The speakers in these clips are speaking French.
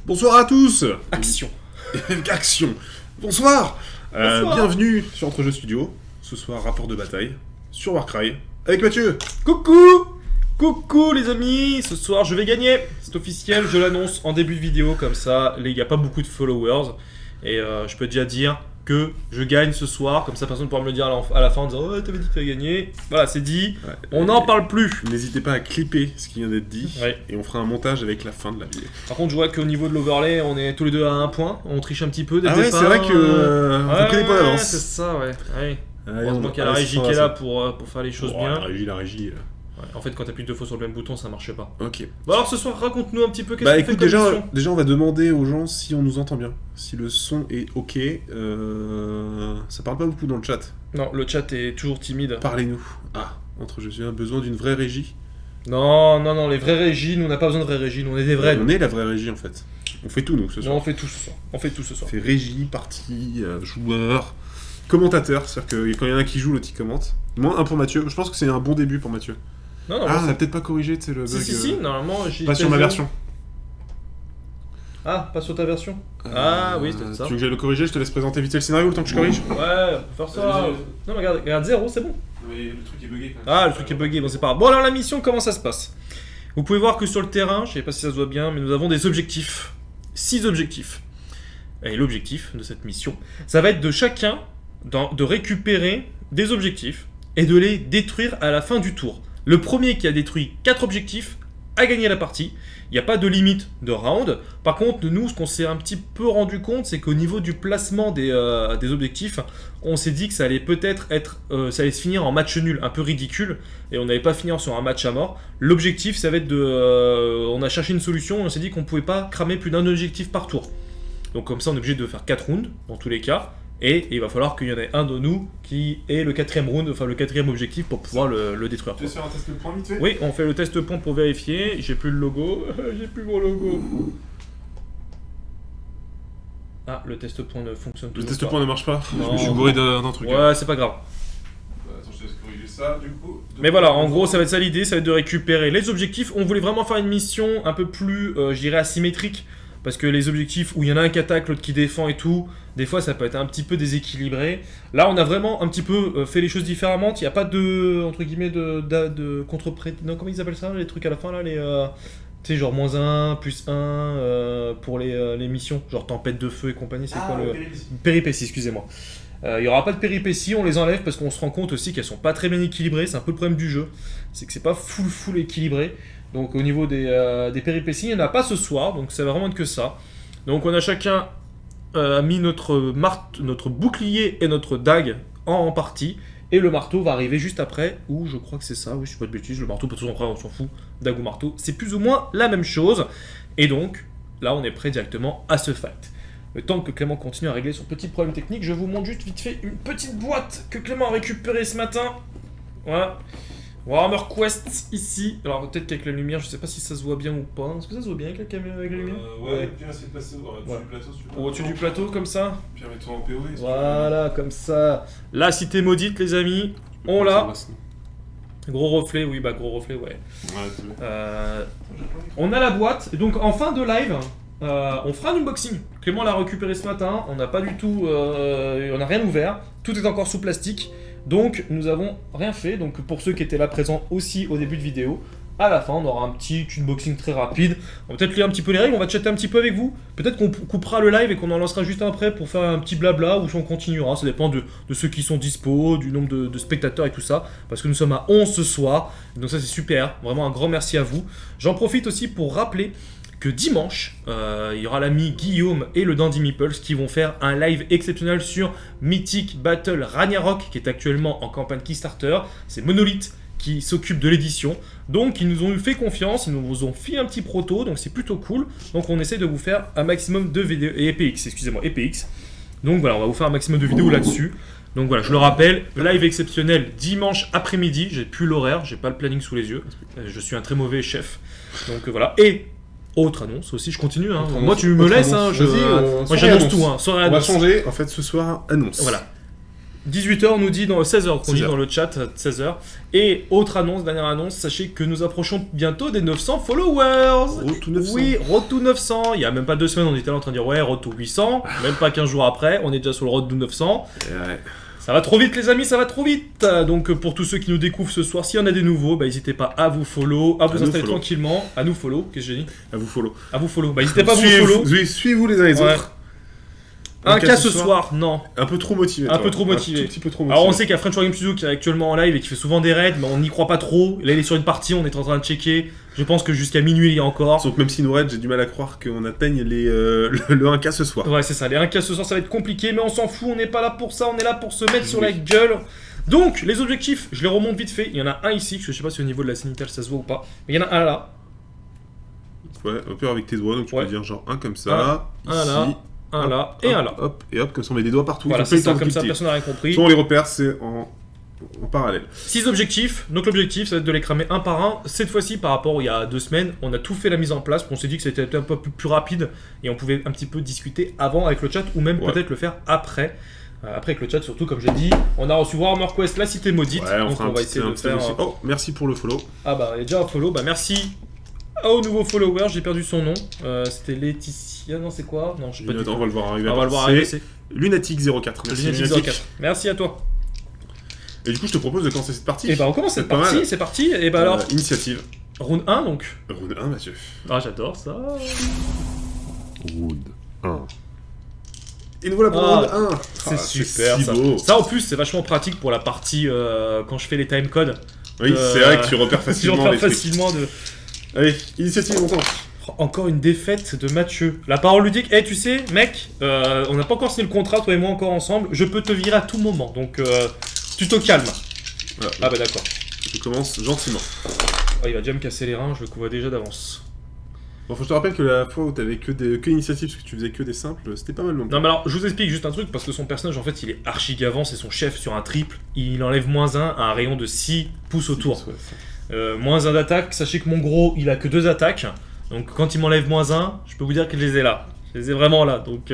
Bonsoir à tous. Action. Action. Bonsoir. Bonsoir. Bienvenue sur Entre Jeux Studio. Ce soir, rapport de bataille sur Warcry avec Mathieu. Coucou les amis. Ce soir je vais gagner. C'est officiel, je l'annonce en début de vidéo. Comme ça, il n'y a pas beaucoup de followers. Et je peux déjà dire que je gagne ce soir. Comme ça, personne ne pourra me le dire à la fin en disant « Oh, t'avais dit que t'avais gagné ». Voilà, c'est dit. Ouais, on n'en parle plus. N'hésitez pas à clipper ce qui vient d'être dit. Ouais. Et on fera un montage avec la fin de la vidéo. Par contre, je vois qu'au niveau de l'overlay, on est tous les deux à 1 point. On triche un petit peu dès le Ah ouais, départ. c'est vrai que on fait les points c'est d'avance. ça, ouais. Ouais. Allez, Heureusement qu'il y a la régie qui est là pour faire les choses bien. La régie. Ouais. En fait, quand t'appuies 2 fois sur le même bouton, ça marche pas. Ok. Bon alors ce soir, raconte-nous un petit peu qu'est-ce Bah qu'on fait écoute, comme mission. déjà on va demander aux gens si on nous entend bien. Si le son est ok. Ça parle pas beaucoup dans le chat. Non, le chat est toujours timide. Parlez-nous. Ah, Entre Jeux, j'ai besoin d'une vraie régie. Non, les vraies régies, nous on n'a pas besoin de vraies régies, nous on est des vrais. On est la vraie régie en fait. On fait tout nous ce soir. Non, on fait tout ce soir. On fait régie, partie, joueur, commentateur. C'est-à-dire que quand il y en a qui joue, l'autre il commente. Moi, un pour Mathieu. Je pense que c'est un bon début pour Mathieu. Non, Ah, on a peut-être pas corrigé, tu sais, le bug. Si, normalement j'ai... Pas sur ma version. Ah, pas sur ta version. Ah oui, c'est ça. Tu veux que j'aille le corriger? Je te laisse présenter vite fait le scénario le temps que je corrige. Ouais, faire ça. Non, mais regarde 0, c'est bon. Mais le truc est bugué quand même. Ah, le truc est bugué, bon c'est pas grave. Bon alors la mission, comment ça se passe? Vous pouvez voir que sur le terrain, je sais pas si ça se voit bien, mais nous avons des objectifs. 6 objectifs. Et l'objectif de cette mission, ça va être de chacun de récupérer des objectifs et de les détruire à la fin du tour. Le premier qui a détruit 4 objectifs a gagné la partie. Il n'y a pas de limite de round. Par contre, nous, ce qu'on s'est un petit peu rendu compte, c'est qu'au niveau du placement des objectifs, on s'est dit que ça allait peut-être être, ça allait se finir en match nul, un peu ridicule, et on n'allait pas finir sur un match à mort. L'objectif, ça va être on a cherché une solution, et on s'est dit qu'on ne pouvait pas cramer plus d'un objectif par tour. Donc comme ça, on est obligé de faire 4 rounds, dans tous les cas, et il va falloir qu'il y en ait un de nous qui ait le 4ème round, enfin le 4ème objectif pour pouvoir le détruire. Tu veux faire un test de point vite fait? Oui, on fait le test point pour vérifier. J'ai plus le logo. J'ai plus mon logo. Ah, le test point ne fonctionne Le toujours test pas. point ne marche pas. Non. Je me suis bourré d'un truc. Ouais, c'est pas grave. Attends, je te laisse corriger ça du coup. Mais voilà, en gros, ça va être ça l'idée, ça va être de récupérer les objectifs. On voulait vraiment faire une mission un peu plus, je dirais, asymétrique. Parce que les objectifs où il y en a un qui attaque, l'autre qui défend et tout, des fois ça peut être un petit peu déséquilibré. Là, on a vraiment un petit peu fait les choses différemment. Il n'y a pas de, entre guillemets, de contre-pré... Non, comment ils appellent ça, les trucs à la fin, là, les... tu sais, genre -1, +1 pour les missions. Genre tempête de feu et compagnie, c'est quoi le... Péripéties, excusez-moi. Il n'y aura pas de péripéties, on les enlève parce qu'on se rend compte aussi qu'elles sont pas très bien équilibrées. C'est un peu le problème du jeu, c'est que c'est pas full équilibré. Donc au niveau des péripéties, il n'y en a pas ce soir, donc ça va vraiment être que ça. Donc on a chacun mis notre bouclier et notre dague en partie, et le marteau va arriver juste après, ou je crois que c'est ça, oui je suis pas de bêtises, le marteau, de toute façon après on s'en fout, dague ou marteau, c'est plus ou moins la même chose. Et donc là on est prêt directement à ce fight. Le temps que Clément continue à régler son petit problème technique, je vous montre juste vite fait une petite boîte que Clément a récupérée ce matin. Voilà. Warhammer Quest ici. Alors peut-être qu'avec la lumière, je sais pas si ça se voit bien ou pas. Est-ce que ça se voit bien avec la caméra, avec la lumière? Ouais, bien essayer de passer au-dessus du plateau si tu veux. Au-dessus du plateau comme ça. Puis mets-toi en POV. Voilà, comme ça. La cité maudite, les amis. On l'a. Gros reflet, oui, bah gros reflet, ouais. Ouais, désolé. On a la boîte. Et donc en fin de live, on fera un unboxing. Clément l'a récupéré ce matin. On n'a pas du tout, on n'a rien ouvert. Tout est encore sous plastique. Donc nous avons rien fait. Donc pour ceux qui étaient là présents aussi au début de vidéo, à la fin on aura un petit unboxing très rapide. On va peut-être lire un petit peu les règles, on va chatter un petit peu avec vous. Peut-être qu'on coupera le live et qu'on en lancera juste après pour faire un petit blabla, ou si on continuera. Ça dépend de ceux qui sont dispo, du nombre de spectateurs et tout ça. Parce que nous sommes à 11 ce soir. Donc ça c'est super. Vraiment un grand merci à vous. J'en profite aussi pour rappeler que dimanche, il y aura l'ami Guillaume et le Dandy Meeples qui vont faire un live exceptionnel sur Mythic Battle Ragnarok, qui est actuellement en campagne Kickstarter. C'est Monolith qui s'occupe de l'édition. Donc ils nous ont fait confiance, ils nous ont fait un petit proto, donc c'est plutôt cool. Donc on essaie de vous faire un maximum de vidéos, et EPX. Donc voilà, on va vous faire un maximum de vidéos là-dessus. Donc voilà, je le rappelle, live exceptionnel dimanche après-midi. J'ai plus l'horaire, j'ai pas le planning sous les yeux. Je suis un très mauvais chef. Donc voilà. Et autre annonce aussi, je continue. Hein. Moi, tu me laisses. Hein, moi, j'annonce tout. Hein. On va changer. En fait, ce soir, annonce. Voilà. 18h, on nous dit dans 16h, qu'on dit 16h. dans le chat, 16h. Et autre annonce, dernière annonce, sachez que nous approchons bientôt des 900 followers. Road to 900. Oui, road to 900. Il y a même pas 2 semaines, on était là en train de dire ouais, road to 800. Même pas 15 jours après, on est déjà sur le road to 900. Ouais. Ça va trop vite les amis, ça va trop vite. Donc pour tous ceux qui nous découvrent ce soir, s'il y en a des nouveaux, bah n'hésitez pas à vous follow, à vous nous installer follow. tranquillement, à nous follow, qu'est-ce que j'ai dit? À vous follow. À vous follow. Bah n'hésitez pas à vous Suivez-vous- follow. oui, Suivez-vous les uns les Ouais. autres. Un cas ce soir, non. Un peu trop motivé. Un toi. peu trop motivé. Un tout petit peu trop motivé. Alors on sait qu'il y a French Wargame Studio qui est actuellement en live et qui fait souvent des raids, mais on n'y croit pas trop. Là il est sur une partie, on est en train de checker. Je pense que jusqu'à minuit il y a encore. Donc même si nous raid, j'ai du mal à croire qu'on atteigne le 1K ce soir. Ouais c'est ça, les 1K ce soir ça va être compliqué, mais on s'en fout, on n'est pas là pour ça, on est là pour se mettre sur la gueule. Donc les objectifs, je les remonte vite fait. Il y en a un ici, parce que je sais pas si au niveau de la sanitaire ça se voit ou pas. Mais il y en a un là, Ouais, un peu avec tes doigts, donc tu Ouais. peux dire genre un comme ça, Un ici, là, un hop, là et hop, un là. Hop, et hop, comme ça on met des doigts partout. Voilà, ils ont pas c'est eu le ça, temps de comme ça cliquer. personne n'a rien compris. Soit on les repère, c'est en parallèle. 6 objectifs, donc l'objectif ça va être de les cramer un par un. Cette fois-ci par rapport à il y a 2 semaines, on a tout fait la mise en place, on s'est dit que c'était un peu plus rapide et on pouvait un petit peu discuter avant avec le chat ou même Ouais. peut-être le faire après. Après avec le chat surtout comme j'ai dit, on a reçu Warhammer Quest, la cité maudite, Ouais, on donc fera un on va petit essayer de épisode faire... aussi. Oh, merci pour le follow. Ah bah il y a déjà un follow, bah merci au nouveau follower, j'ai perdu son nom, c'était Laetitia, non c'est quoi? Non je sais pas du Attends, on tout. va le voir arriver. On va le voir C'est arriver, c'est Lunatic04. Merci Lunatic Lunatic. 04. Merci à toi. Et du coup, je te propose de commencer cette partie. Et bah on commence cette C'est pas partie, mal. c'est parti, et bah alors, Initiative. round 1 donc. Round 1, Mathieu. Ah j'adore ça. Round 1. Et nous voilà pour Ah, round 1. C'est super si ça. beau. Ça en plus c'est vachement pratique pour la partie quand je fais les timecodes. Oui, c'est vrai que tu repères Je facilement repère les trucs. facilement de... Allez, initiative, on tente. Encore une défaite de Mathieu. La parole ludique, tu sais mec, on n'a pas encore signé le contrat toi et moi encore ensemble, je peux te virer à tout moment, donc tu te calmes. Voilà. Ah bah d'accord. Je commence gentiment. Oh, il va déjà me casser les reins, je le vois déjà d'avance. Bon, faut que je te rappelle que la fois où t'avais que initiatives, parce que tu faisais que des simples, c'était pas mal non plus. Non mais alors je vous explique juste un truc parce que son personnage en fait il est archi gavant, c'est son chef sur un triple, il enlève -1 à un rayon de 6 pouces autour. Ouais, ça. -1 d'attaque, sachez que mon gros il a que 2 attaques, donc quand il m'enlève -1, je peux vous dire que je les ai là. Je les ai vraiment là, donc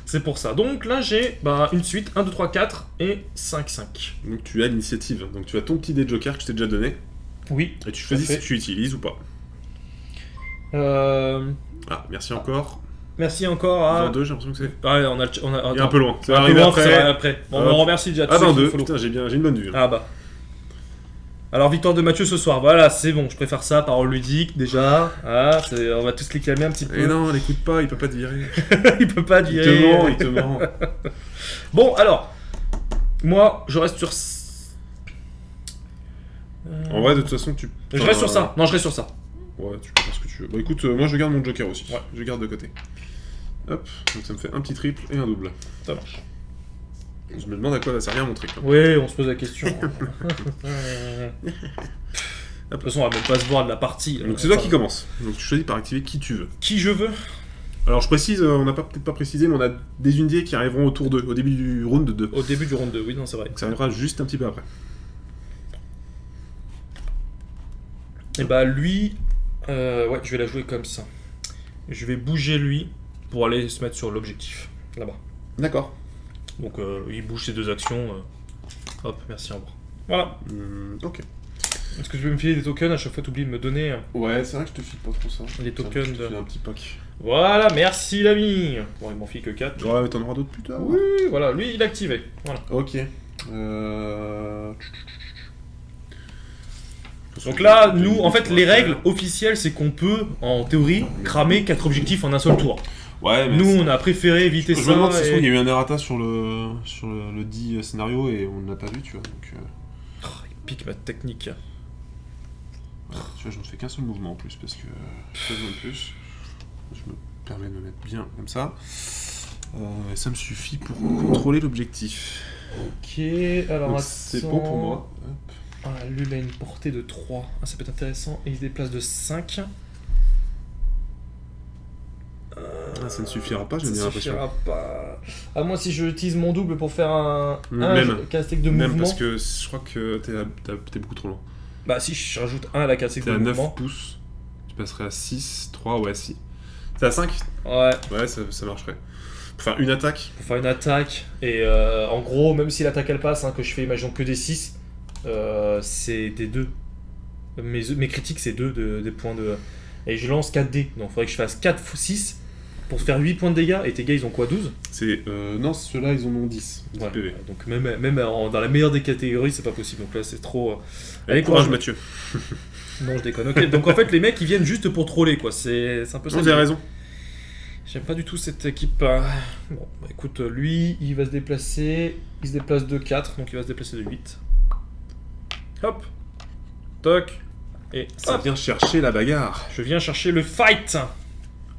c'est pour ça. Donc là j'ai une suite 1, 2, 3, 4 et 5, 5. Donc tu as l'initiative. Donc tu as ton petit dé joker que je t'ai déjà donné. Oui. Et tu choisis fait. si tu utilises ou pas. Ah, merci encore. Merci encore à... 22, j'ai l'impression que c'est. Ouais, on a, Il est un peu loin. Ça un va peu arriver loin, après. ça va arriver après. Bon, Hop. on remercie déjà tous Ah, ceux qui 22. nous follow. Putain, j'ai une bonne vue. Ah bah. Alors victoire de Mathieu ce soir, voilà c'est bon, je préfère ça, parole ludique déjà, on va tous les calmer un petit peu. Et non, l'écoute pas, il peut pas te virer. Il peut pas Il dire. te ment, il te ment. Bon alors, moi je reste sur... En vrai, de toute façon, tu. Je reste sur ça, non je reste sur ça. Ouais, tu peux faire ce que tu veux. Bon, écoute, moi je garde mon joker aussi. Ouais. Je garde de côté. Hop, donc ça me fait un petit triple et un double. Ça marche. Je me demande à quoi va servir mon triple. Oui, on se pose la question. De toute façon on va même pas se voir de la partie. Donc c'est toi qui commence. Donc tu choisis par activer qui tu veux. Qui je veux. Alors je précise, on n'a peut-être pas précisé, mais on a des unités qui arriveront au tour 2, au début du round 2. Au début du round 2, oui non c'est vrai. Donc ça arrivera juste un petit peu après. Et bah lui, ouais je vais la jouer comme ça. Je vais bouger lui pour aller se mettre sur l'objectif, là-bas. D'accord. Donc il bouge ses 2 actions. Hop, merci, au revoir. Voilà. Ok. Est-ce que tu veux me filer des tokens à chaque fois t'oublies de me donner Ouais, c'est vrai que je te file pas trop ça. les tokens Je te de... file un petit pack. Voilà, merci l'ami. Bon, il m'en file que 4. Ouais, mais t'en auras d'autres plus tard. Oui, voilà, lui il est activé. Voilà. Ok. Donc là, nous, en fait, les règles officielles, c'est qu'on peut, en théorie, cramer 4 objectifs en un seul tour. Ouais, mais Nous, on a préféré éviter je ça. me demande si et- il y a eu un errata sur le dit scénario et on ne l'a pas vu, tu vois. Donc, Il pique ma technique. tu vois, je ne fais qu'un seul mouvement en plus parce que je fais de plus. Je me permets de me mettre bien comme ça. Et ça me suffit pour contrôler l'objectif. Ok, alors Donc, attends... c'est bon pour moi. Ah, lui, il a une portée de 3. Ah, ça peut être intéressant. Et il se déplace de 5. Ah, ça ne suffira pas, j'ai Ça bien l'impression. suffira pas. À moi, si je utilise mon double pour faire un Même. castique de Même mouvement. parce que je crois que t'es beaucoup trop loin. Bah, si je rajoute 1 à la castique T'es de à 9 mouvement. pouces, tu passerais à 6, 3, ouais, 6. T'es à 5 Ouais. Ouais, ça marcherait. Pour faire une attaque. pour faire une attaque. Et en gros, même si l'attaque elle passe, hein, que je fais, imaginons que des 6, c'est des 2. Mes critiques, c'est 2 des points de. Et je lance 4 dés. Donc il faudrait que je fasse 4 x 6 pour faire 8 points de dégâts. Et tes gars, ils ont quoi, 12? Non, ceux-là, ils en ont 10. Ouais. PV. Donc même dans la meilleure des catégories, c'est pas possible. Donc là, c'est trop. Allez, courage, Mathieu. Non, je déconne. Ok, donc en fait, les mecs, ils viennent juste pour troller, quoi. C'est un peu ça. Non, vous avez raison. J'aime pas du tout cette équipe. Bon, bah écoute, lui, il va se déplacer. Il se déplace de 4, donc il va se déplacer de 8. Hop. Toc. Et Ça hop. vient chercher la bagarre. Je viens chercher le fight.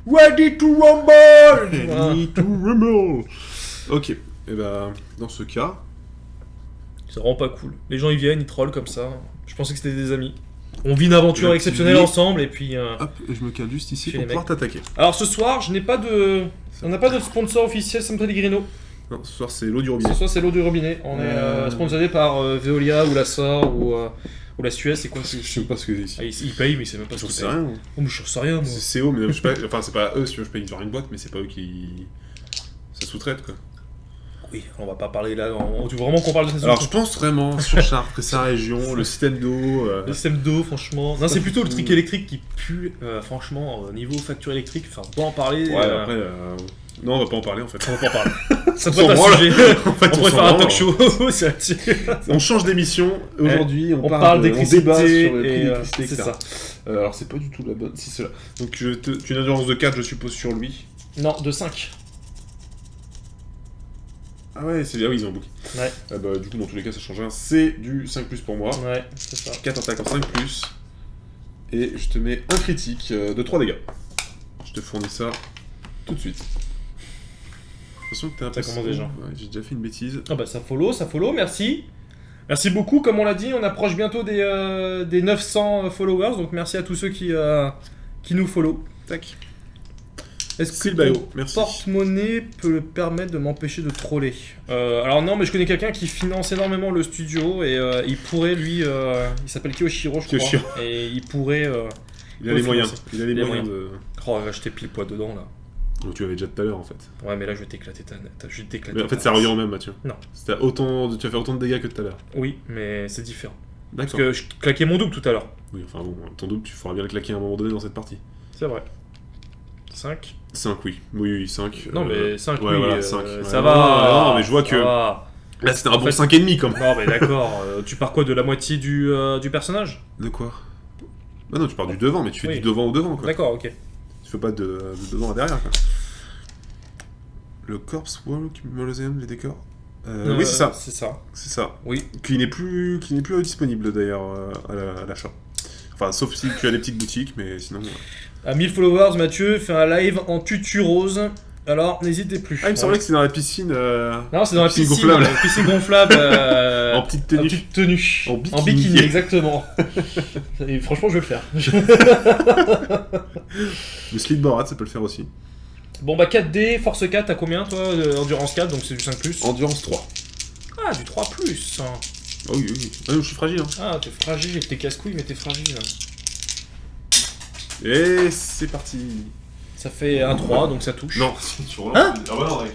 Ready to rumble. Voilà. Ready to rumble. Ok. Et bah, dans ce cas, C'est vraiment pas cool. Les gens, ils viennent, ils trollent comme ça. Je pensais que c'était des amis. On vit une aventure L'activité. exceptionnelle ensemble, et puis... hop, je me cale juste ici Chez pour les pouvoir mecs. t'attaquer. Alors ce soir, je n'ai pas de... On n'a pas de sponsor officiel San Pellegrino. Non, ce soir, c'est l'eau du Ce robinet. soir, c'est l'eau du robinet. On est sponsorisé par Veolia ou la SOR ou la Suez. C'est quoi Je sais pas ce que c'est ici. Ah, il paye, mais il sait même pas ce J'en qu'il sais paye. rien. Oh, mais je sais rien, moi. C'est CO, mais je sais pas. Enfin, c'est pas eux, si tu veux, je paye genre une boîte, mais c'est pas eux qui. Ça sous-traite, quoi. Oui, on va pas parler là. Tu veux vraiment qu'on parle de ça? Alors, je pense vraiment sur Chartres, sa région, le système d'eau. Le système d'eau, franchement. Non, c'est plutôt le truc électrique qui pue, franchement, au niveau facture électrique. Enfin, on va en parler. Ouais, après. Non, on va pas en parler en fait. On va pas en parler. Ça On peut être s'en un branle. sujet. En fait, On pourrait s'en faire un branle. talk show. C'est là-dessus. On change d'émission. Aujourd'hui, On parle on d'électricité débat sur le prix et, de l'électricité, c'est etc. ça. Alors, c'est pas du tout la bonne. Si, c'est là. Donc, tu as une endurance de 4, je suppose, sur lui. Non, de 5. Ah ouais, c'est bien, oui, ils ont un bouc. Ouais. Bah, du coup, dans tous les cas, ça change rien. C'est du 5 pour moi. Ouais, c'est ça. 4 attaques en 5 et je te mets un critique de 3 dégâts. Je te fournis ça tout de suite. J'ai l'impression que t'es un peu... Ça commence déjà. Ouais, j'ai déjà fait une bêtise. Ah bah ça follow, merci. Merci beaucoup, comme on l'a dit, on approche bientôt des 900 followers, donc merci à tous ceux qui nous follow. Tac. Est-ce que Silbaio, ton merci. porte-monnaie peut le permettre de m'empêcher de troller? Alors non, mais je connais quelqu'un qui finance énormément le studio, et il pourrait, lui, il s'appelle Kiyoshiro, je Kiyoshiro. crois, et il pourrait... Il a les moyens. financer. Il a les Il a moyens moyen. de... Oh, là, je t'ai pile poids dedans, là. Donc, tu l'avais déjà tout à l'heure, en fait. Ouais, mais là, je vais t'éclater je vais t'éclater. Mais en fait, ta ça race. revient au même, Mathieu. Non. Tu vas faire autant de dégâts que tout à l'heure. Oui, mais c'est différent. Parce D'accord. que je claquais mon double tout à l'heure. Oui, enfin bon, ton double, tu feras bien le claquer à un moment donné dans cette partie. C'est vrai. 5. 5, oui. Oui, 5. Non, mais 5, ouais, oui, voilà, 5. ça va. Non, mais je vois que... Va. Là, c'était un En bon fait- 5,5 quand même. Non, mais d'accord. Tu pars quoi, de la moitié du personnage? De quoi? Bah non, tu pars du devant, mais tu fais Oui. du devant au devant, quoi. D'accord, ok. Tu fais pas de devant à derrière, quoi. Le Corpse Walk Mausoleum, les décors. Oui, c'est ça. C'est ça. C'est ça. Oui. Qui n'est plus disponible d'ailleurs à l'achat. Enfin, sauf si tu as des petites boutiques, mais sinon. À 1000 followers, Mathieu fait un live en tutu rose. Alors, n'hésitez plus. Ah, il me semblait que c'était dans la piscine. Non, c'est dans la piscine piscine gonflable. piscine gonflable. En petite tenue. En petite tenue. En bikini. exactement. Et franchement, je vais le faire. Le Slitboard, ça peut le faire aussi. Bon, bah 4D, force 4, t'as combien toi? Endurance 4, donc c'est du 5+. Endurance 3. Ah, du 3+. Ah oui, oui. Ah, non, je suis fragile. Hein. Ah, t'es fragile, t'es casse-couille, mais t'es fragile. Et c'est parti. Ça fait un 3, donc ça touche. Non, tu relances. Hein? Ah bah non, avec.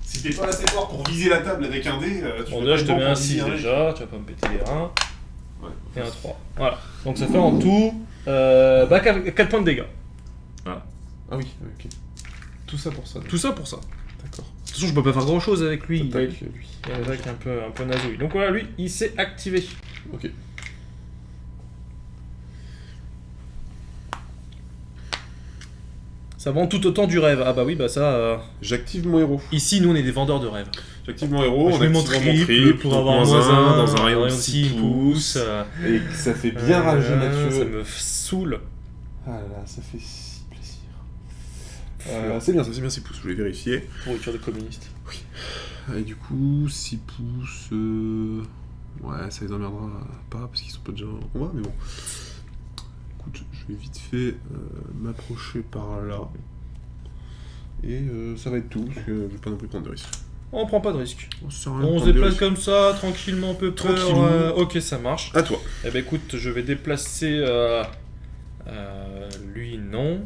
Si t'es pas assez fort pour viser la table avec un dé, tu Bon, fais déjà, pas je te le mets bon un pour 6 viser déjà, tu vas pas me péter les reins. Ouais. Et un 3. Voilà. Donc ça fait en tout 4 points de dégâts. Ah oui, ok. Tout ça pour ça. Tout ça pour ça. D'accord. De toute façon, je peux pas faire grand chose avec lui. Il Attaque, lui. y a une attaque un peu nazouille. Donc voilà, lui, il s'est activé. Ok. Ça vend tout autant du rêve. Ah bah oui, bah ça. J'active mon héros. Ici, nous, on est des vendeurs de rêves. J'active mon héros, Je en mets mon activant mon triple pour avoir donc moins 1 dans un rayon de 6 pouces. Et que ça fait bien rager Ça Mathieu. me saoule. Ah là là, ça fait si plaisir. C'est bien, ça c'est bien 6 pouces, je voulais vérifier. Pourriture de communiste. Et du coup, 6 pouces... Ouais, ça les emmerdera pas, parce qu'ils sont pas déjà en combat, mais bon. Écoute, je vais vite fait m'approcher par là. Et ça va être tout, parce que je vais pas non plus prendre de risques. On prend pas de risque. Ça sert à rien de On se prendre des déplace risques. comme ça, tranquillement, peu peur. Tranquillou. Ok, ça marche. À toi. Eh ben écoute, je vais déplacer... lui, non.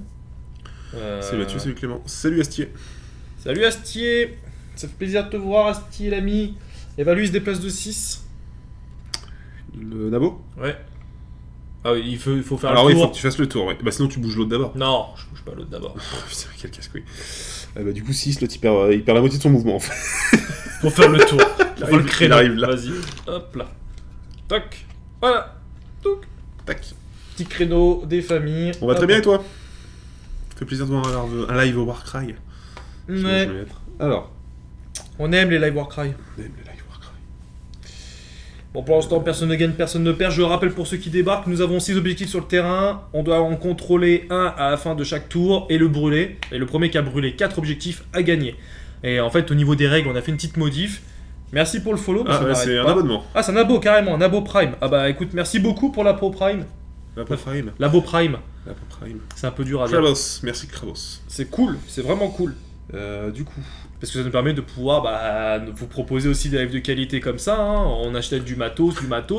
C'est Mathieu, salut Clément. Salut Astier. Salut Astier. Ça fait plaisir de te voir, Astier, l'ami. Et bah lui, il se déplace de 6. Le Nabo. Ouais. Ah oui, il faut faire Alors le oui, il tour. faut que tu fasses le tour, ouais. Bah sinon tu bouges l'autre d'abord. Non, je bouge pas l'autre d'abord. Putain, quel casse-couille. Bah du coup 6, l'autre il perd la moitié de son mouvement en fait. Pour faire le tour. Pour faire le Il créneau. arrive là. Vas-y. Hop là. Toc. Voilà. Toc. Tac. Petit créneau des familles. On va très Hop. bien et toi? Ça fait plaisir de voir un live au Warcry. Je Ouais. vais mettre. Alors. On aime les live Warcry. On aime les live Warcry. Bon, pour l'instant, personne ne gagne, personne ne perd. Je rappelle pour ceux qui débarquent, nous avons 6 objectifs sur le terrain. On doit en contrôler un à la fin de chaque tour et le brûler. Et le premier qui a brûlé 4 objectifs a gagné. Et en fait, au niveau des règles, on a fait une petite modif. Merci pour le follow. mais Ah ça ouais, m'arrête c'est un pas. abonnement. Ah, c'est un abo carrément, un abo Prime. Ah bah écoute, merci beaucoup pour l'abo Prime. La Prime. L'abo Prime, La Prime. c'est un peu dur à dire. Krabos, merci Krabos. C'est cool, c'est vraiment cool. Du coup. Parce que ça nous permet de pouvoir vous proposer aussi des lives de qualité comme ça. Hein. On achète du matos.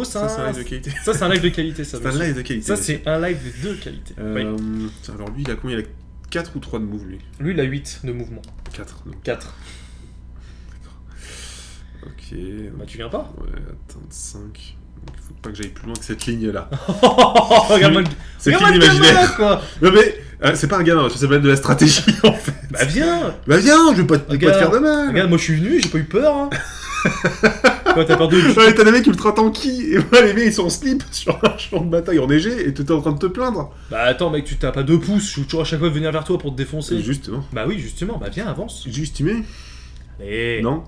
Ça, Hein. c'est un live de qualité. Ça, c'est un live de qualité. Ça, C'est un monsieur. live de qualité. Ça, c'est un live de qualité. Oui. Tiens, alors lui, il a combien? Il a 4 ou 3 de move, lui? Lui, il a 8 de mouvement. 4. Donc. 4. Ok. Bah, tu viens pas. Ouais, attends, 5. Donc il faut pas que j'aille plus loin que cette ligne-là. Regarde-moi le C'est regarde-moi ligne le gamin, imaginaire. quoi. Non mais, c'est pas un gamin, ça s'appelle de la stratégie en fait. Bah, viens. Bah viens, je vais pas te faire de mal. Regarde, moi, je suis venu, j'ai pas eu peur. Hein. Quoi, t'as peur de... Ouais, t'as des mecs ultra tanky, et moi les mecs ils sont en slip sur un champ de bataille enneigé, et t'étais en train de te plaindre. Bah, attends, mec, tu t'as pas 2 pouces. Je suis toujours à chaque fois venir vers toi pour te défoncer. Justement. Bah oui, justement. Bah, viens, avance. J'ai estimé. Allez. Non.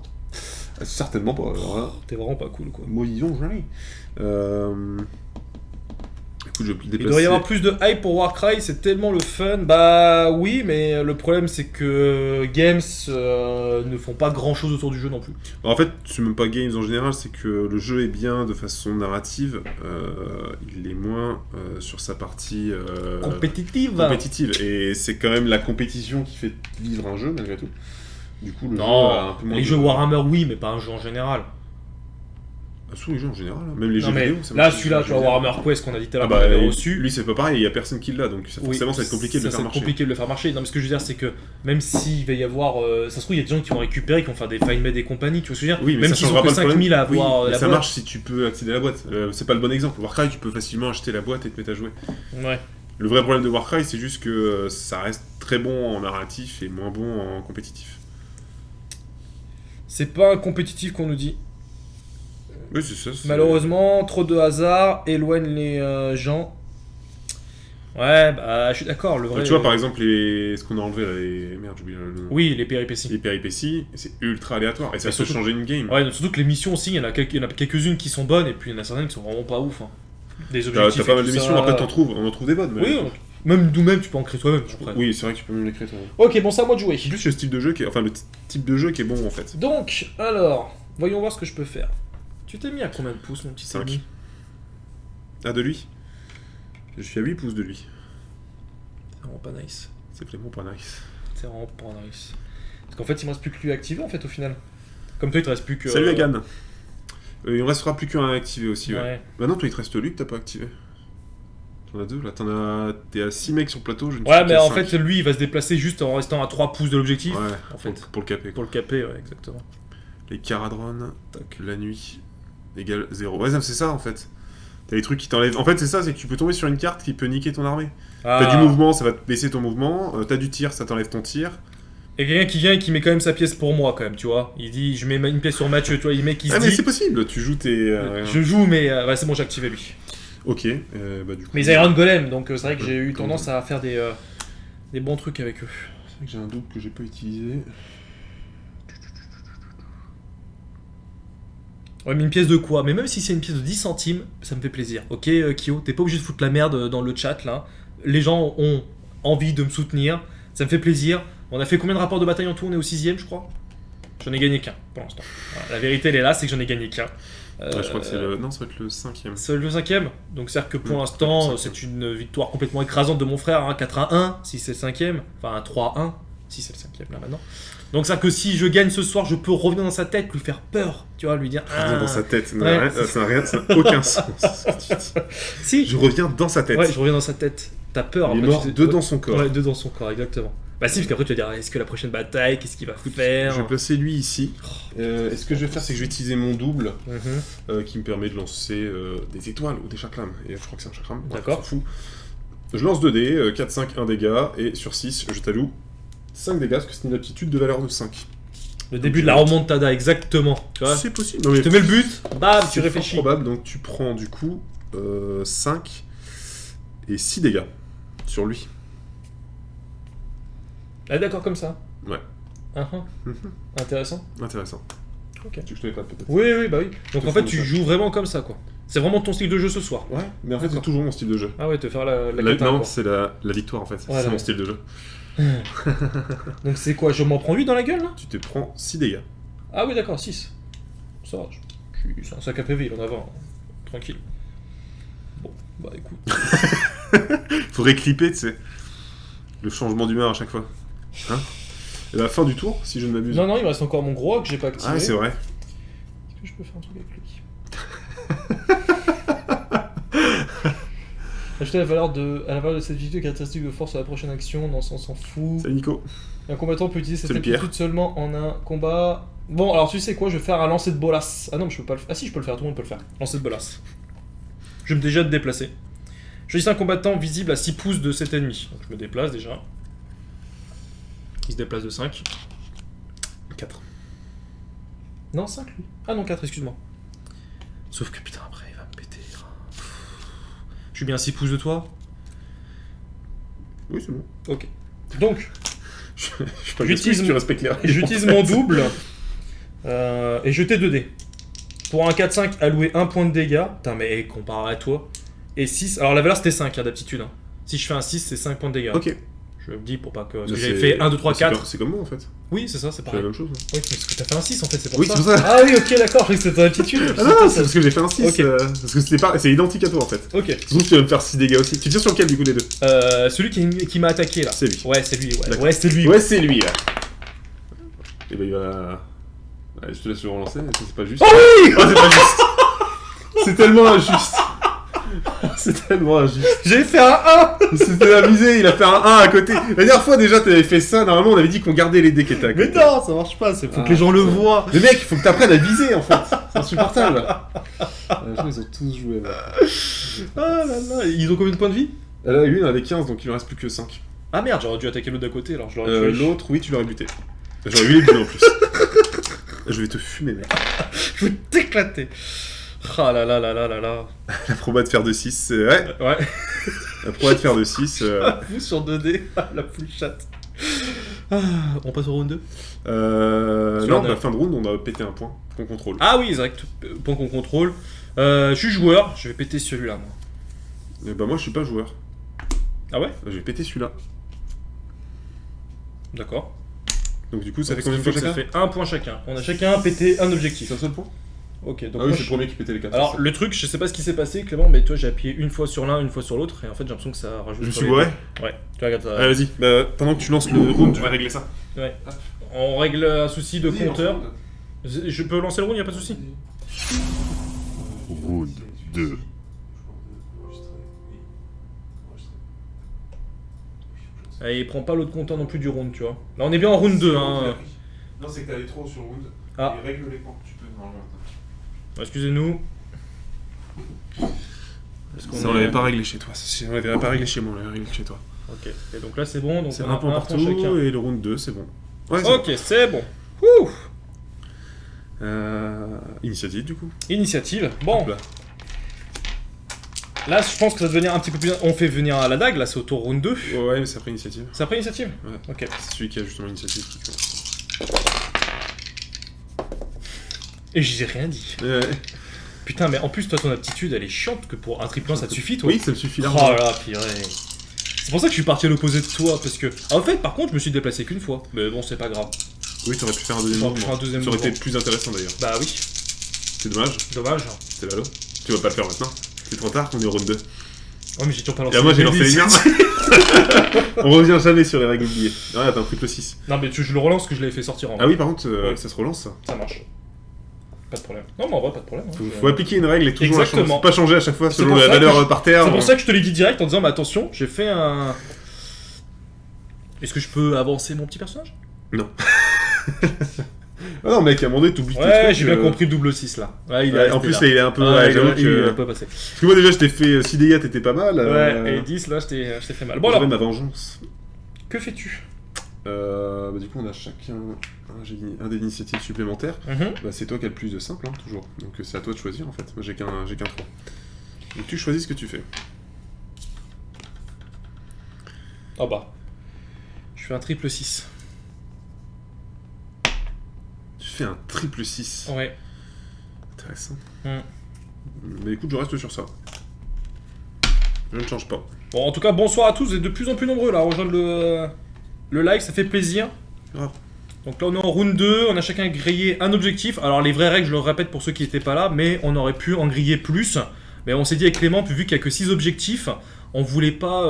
Certainement pas, alors là. T'es vraiment pas cool, quoi. Moisillon, jamais. Écoute, je vais Il déplacer. devrait y avoir plus de hype pour Warcry, c'est tellement le fun. Bah oui, mais le problème c'est que Games ne font pas grand chose autour du jeu non plus. En fait, c'est même pas games en général, c'est que le jeu est bien de façon narrative, il est moins sur sa partie compétitive. Et c'est quand même la compétition qui fait vivre un jeu, malgré tout. Du coup, le jeu a un peu moins les de- jeux Warhammer oui, mais pas un jeu en général. Ah, sous les jeux en général, hein. Même les Non jeux mais vidéo. ça là marche celui-là, les tu jeux vois, vidéo. Warhammer Quest qu'on a dit tout à Ah l'heure, bah, qu'on avait reçu. lui c'est pas pareil, il y a personne qui l'a, donc ça, Oui, forcément ça va être compliqué de le ça faire va être marcher. compliqué de le faire marcher. Non mais ce que je veux dire c'est que même s'il va y avoir... ça se trouve il y a des gens qui vont récupérer, qui vont faire des FineMade et compagnie, tu vois ce que je veux dire. Oui, mais même ça s'ils ont changera que pas le problème. 5000 à Oui, avoir mais la ça boîte. marche si tu peux accéder à la boîte. C'est pas le bon exemple. Warcry, tu peux facilement acheter la boîte et te mettre à jouer. Ouais. Le vrai problème de Warcry, c'est juste que ça reste très bon en narratif et moins bon en compétitif. C'est pas un compétitif qu'on nous dit. Oui, c'est ça. Malheureusement, trop de hasard éloigne les gens. Ouais, bah je suis d'accord. Le vrai. Tu vois, par exemple, ce qu'on a enlevé, là, merde, j'oublie le nom. Oui, les péripéties. Les péripéties, c'est ultra aléatoire et ça Et peut surtout- changer une game. Ouais, surtout que les missions aussi, il y en a quelques-unes qui sont bonnes et puis il y en a certaines qui sont vraiment pas ouf. Hein. Des T'as objectifs. pas et mal de tout missions, ça. après on en trouve des bonnes. mais- Oui, même nous-mêmes, tu peux en créer toi-même, je crois. Oui, c'est vrai que tu peux même les créer toi. Ok, bon, c'est à moi de jouer. C'est plus le style de jeu qui est... Enfin, le type de jeu qui est bon en fait. Donc, alors, voyons voir ce que je peux faire. Tu t'es mis à combien de pouces, mon petit 5. ami? Ah, de lui? Je suis à 8 pouces de lui. C'est vraiment pas nice. C'est vraiment pas nice. C'est vraiment pas nice. Parce qu'en fait, il me reste plus que lui à activer en fait au final. Comme toi, il te reste plus que. Salut Agan. Il en restera plus qu'un à activer aussi, ouais. Ouais. Bah non, toi il te reste lui que t'as pas activé. T'en as 2 là, t'es à 6 mecs sur le plateau, je ne Ouais, suis mais qu'à en 5. fait, lui, il va se déplacer juste en restant à 3 pouces de l'objectif. Ouais, en fait. pour le caper. Pour Quoi. le caper, ouais, exactement. Les caradrones, tac, la nuit, égale 0. Ouais, c'est ça en fait. T'as des trucs qui t'enlèvent. En fait, c'est ça, c'est que tu peux tomber sur une carte qui peut niquer ton armée. Ah. T'as du mouvement, ça va te baisser ton mouvement. T'as du tir, ça t'enlève ton tir. Et quelqu'un qui vient et qui met quand même sa pièce pour moi, quand même, tu vois. Il dit, je mets une pièce sur Mathieu, tu vois. Le mec qui se Ah, mais dit, c'est possible, tu joues tes. je joue, mais ouais, c'est bon, j'ai activé lui. Ok, bah du coup. Mais ils Iron Golem, donc c'est vrai que j'ai eu tendance à faire des bons trucs avec eux. C'est vrai que j'ai un double que j'ai pas utilisé. Ouais, mais une pièce de quoi? Mais même si c'est une pièce de 10 centimes, ça me fait plaisir. Ok, Kyo, t'es pas obligé de foutre la merde dans le chat là. Les gens ont envie de me soutenir, ça me fait plaisir. On a fait combien de rapports de bataille en tout? On est au 6ème, je crois. J'en ai gagné qu'un pour l'instant. Voilà, la vérité, elle est là, c'est que j'en ai gagné qu'un. Ouais, je crois que c'est le. Non, ça va être le 5ème. C'est le 5ème. Donc, c'est-à-dire que pour Ouais, l'instant, le c'est une victoire complètement écrasante de mon frère, hein, 4-1, si c'est le 5ème. Enfin, un 3-1, si c'est le 5ème là maintenant. Donc, c'est-à-dire que si je gagne ce soir, je peux revenir dans sa tête, lui faire peur, tu vois, lui dire. Dans sa tête, non, Ouais. rien, ça n'a aucun sens. ce que tu dis. Si, Je reviens dans sa tête. ouais, je reviens dans sa tête. T'as peur. Il est après, mort tu te- dedans son corps. Ouais, dedans son corps, exactement. Bah si, parce qu'après tu vas dire, est-ce que la prochaine bataille, qu'est-ce qu'il va faire? Je vais placer lui ici. Et ce que je vais faire, c'est que je vais utiliser mon double, Mhm. qui me permet de lancer des étoiles ou des chakrams. Et je crois que c'est un chakram. D'accord. On s'en fout. Je lance 2 dés, 4, 5, 1 dégât, et sur 6, je t'alloue 5 dégâts, parce que c'est une aptitude de valeur de 5. Le début de la remontada, exactement. Tu vois, C'est possible. Non, mais je te mets le but, bam, tu c'est réfléchis. fort probable, donc tu prends du coup 5 et 6 dégâts sur lui. Ah d'accord, comme ça. Ouais. Mhm. Intéressant. Intéressant. Ok. Tu veux que je te les fasse peut-être? Oui, oui, bah oui. Donc te en fait, fais tu ça. joues vraiment comme ça, quoi. C'est vraiment ton style de jeu ce soir. Ouais, mais en fait, c'est D'accord. toujours mon style de jeu. Ah ouais, te faire la cata, Non, quoi. c'est la victoire en fait. Ouais, c'est là. mon style de jeu. Donc c'est quoi, je m'en prends 8 dans la gueule, là? Tu te prends 6 dégâts. Ah oui, d'accord, 6. Ça va, c'est un sac à PV, il en a 20. Tranquille. Bon, bah écoute. Faudrait clipper, tu sais. Le changement d'humeur à chaque fois. Hein? Et à la fin du tour, si je ne m'abuse. Non, non, il me reste encore mon gros que j'ai pas activé. Ah, c'est vrai. Est-ce que je peux faire un truc avec lui? Ajouter à la valeur de cette vitesse caractéristique de force à la prochaine action, non, ça on s'en fout. Salut Nico. Un combattant peut utiliser cette Salut, Pierre. aptitude seulement en un combat. Bon, alors tu sais quoi, je vais faire un lancer de bolas. Ah non, mais je peux pas le faire. Ah si, je peux le faire, tout le monde peut le faire. Lancer de bolas. Je vais déjà te déplacer. Choisissez un combattant visible à 6 pouces de cet ennemi. Donc je me déplace déjà. Il se déplace de 5. 4. Non, 5 lui. Ah non, 4, excuse-moi. Sauf que putain, après il va me péter. Je suis bien à 6 pouces de toi. Oui, c'est bon. Ok. Donc, Je suis pas J'utilise si tu respectes les règles. j'utilise en fait. mon double et jeter 2 dés. Pour un 4-5, allouer 1 point de dégâts. Putain, mais comparé à toi. Et 6. Alors la valeur c'était 5 d'habitude. Hein. Si je fais un 6, c'est 5 points de dégâts. Ok. Je me dis pour pas que. Parce que Mais j'avais c'est- fait 1, 2, 3, c'est 4. comme- C'est comme moi en fait. Oui, c'est ça, c'est C'est la pareil. même chose. hein. Oui, parce que t'as fait un 6 en fait, c'est pour Oui, ça. c'est pour ça. Ah oui, ok, d'accord, je croyais que c'était ton habitude. Ah non, c'est parce que j'ai fait un 6. Ok. Parce que c'est identique à toi en fait. Ok. Sinon, tu vas me faire 6 dégâts aussi. Tu tires sur lequel du coup des deux? Celui qui m'a attaqué là. C'est lui. Ouais, c'est lui, ouais. D'accord. Ouais, c'est lui. Ouais, c'est lui là. Et bah il va. Allez, je te laisse le relancer, mais ça, c'est pas juste. Oh oui. Oh, c'est pas juste. C'est tellement injuste. C'est tellement injuste. J'ai fait un 1. C'était amusé, il a fait un 1 à côté. La dernière fois déjà, t'avais fait ça. Normalement, on avait dit qu'on gardait les dés qui étaient à côté. Mais non, ça marche pas, faut Ah, que les gens le voient. Mais mec, il faut que t'apprennes à viser en fait. C'est insupportable. Les gens, ils ont tous joué là. Ah là là, ils ont combien de points de vie? Là, lui, il en avait 15, donc il en reste plus que 5. Ah merde, j'aurais dû attaquer l'autre d'à côté, alors je l'aurais tué. L'autre, oui, tu l'aurais buté. J'aurais eu les buts en plus. Je vais te fumer, mec. Je vais t'éclater. Ah là là là là là là. La proba de faire de 6, ouais. Ouais. La proba de faire de 6. Vous sur 2D, la full chatte. Ah, on passe au round 2. Non, à la fin de round, on a pété un point qu'on contrôle. Ah oui, exact. Point qu'on contrôle. Je suis joueur, je vais péter celui-là, moi. Et bah, moi, je suis pas joueur. Ah ouais? Je vais péter celui-là. D'accord. Donc, du coup, ça Donc, fait combien de points chacun? Ça fait un point chacun. On a chacun pété un objectif. C'est un seul point? Ok, donc Ah oui, moi, c'est le premier qui pétait les 4. Alors, le truc, je sais pas ce qui s'est passé, Clément, mais toi, j'ai appuyé une fois sur l'un, une fois sur l'autre, et en fait, j'ai l'impression que ça rajoute. Je me sur suis les bourré? deux. Ouais, tu regardes ça. Allez, vas-y. Bah, pendant que tu lances le round, je vais régler ça. Ouais. On règle un souci de compteur. Je peux lancer le round, y a pas de souci. Round 2. Et il prend pas l'autre compteur non plus du round, tu vois. Là, on est bien en round 2, hein. Non, c'est que t'allais trop sur round. Ah. Et règle les points. Tu peux normalement. Excusez-nous. On l'avait pas réglé chez toi. On l'avait pas réglé chez moi, on l'avait réglé chez toi. Ok, et donc là, c'est bon. Donc C'est on a un point partout chacun. et le round 2, c'est bon. Ouais, c'est Ok, c'est bon. Ouh. Initiative du coup. Initiative. Bon, Hop là. là, je pense que ça va devenir un petit peu plus. On fait venir à la dague, là, c'est au tour round 2. Ouais, mais c'est après initiative. C'est après initiative? Ouais. Ok. C'est celui qui a justement l'initiative qui commence. Et j'ai rien dit. Ouais. Putain, mais en plus, toi, ton aptitude, elle est chiante que pour un triple 1, ça te suffit, toi. Oui, ça me suffit Oh largement. là, purée. C'est pour ça que je suis parti à l'opposé de toi, parce que. Ah, en fait, par contre, je me suis déplacé qu'une fois. Mais bon, c'est pas grave. Oui, t'aurais pu faire un deuxième J'aurais pu mouvement. faire un deuxième Ça aurait été mouvement. plus intéressant d'ailleurs. Bah oui, C'est dommage, dommage. c'est Valo. Tu vas pas le faire maintenant. C'est trop tard, on est au round 2. Ouais, mais j'ai toujours pas lancé. Et moi j'ai lancé les miens. l'initiative. On revient jamais sur les règles oubliées. Ouais, t'as un triple 6. Non, mais je le relance que je l'avais fait sortir en vrai. Ah oui, par contre, Ouais. ça se relance ça. Ça marche. Pas de problème. Non, mais en vrai, pas de problème. hein. Faut appliquer une règle et toujours la Exactement. changer. Faut pas changer à chaque fois C'est selon pour la ça valeur que par terre. C'est pour ça que je te l'ai dit direct en disant, mais attention, j'ai fait un. Est-ce que je peux avancer mon petit personnage? Non. Ah non, mec, à un moment donné, t'oublies tes Ouais, trucs, j'ai bien compris le double 6 là. Ouais, il est Ouais, resté en plus, là. là, il est un peu. Ah, ouais, il j'avoue est que. un peu passé. Parce que moi, déjà, je t'ai fait 6 dégâts, t'étais pas mal. Ouais, et 10 là, je t'ai fait mal. Bon, J'aurais alors, ma vengeance. que fais-tu? Bah, du coup, on a chacun un d'initiative supplémentaire. Bah, c'est toi qui as le plus de simple, hein, toujours. Donc, c'est à toi de choisir en fait. Moi, j'ai qu'un 3. Donc, tu choisis ce que tu fais. Ah bah. Je fais un triple 6. Tu fais un triple 6. Ouais. Intéressant. Mm. Mais écoute, je reste sur ça. Je ne change pas. Bon, en tout cas, bonsoir à tous. Vous êtes de plus en plus nombreux là à rejoindre le live, ça fait plaisir. Grave. Donc là, on est en round 2. On a chacun grillé un objectif. Alors, les vraies règles, je le répète pour ceux qui n'étaient pas là, mais on aurait pu en griller plus. Mais on s'est dit avec Clément, vu qu'il n'y a que 6 objectifs, on voulait pas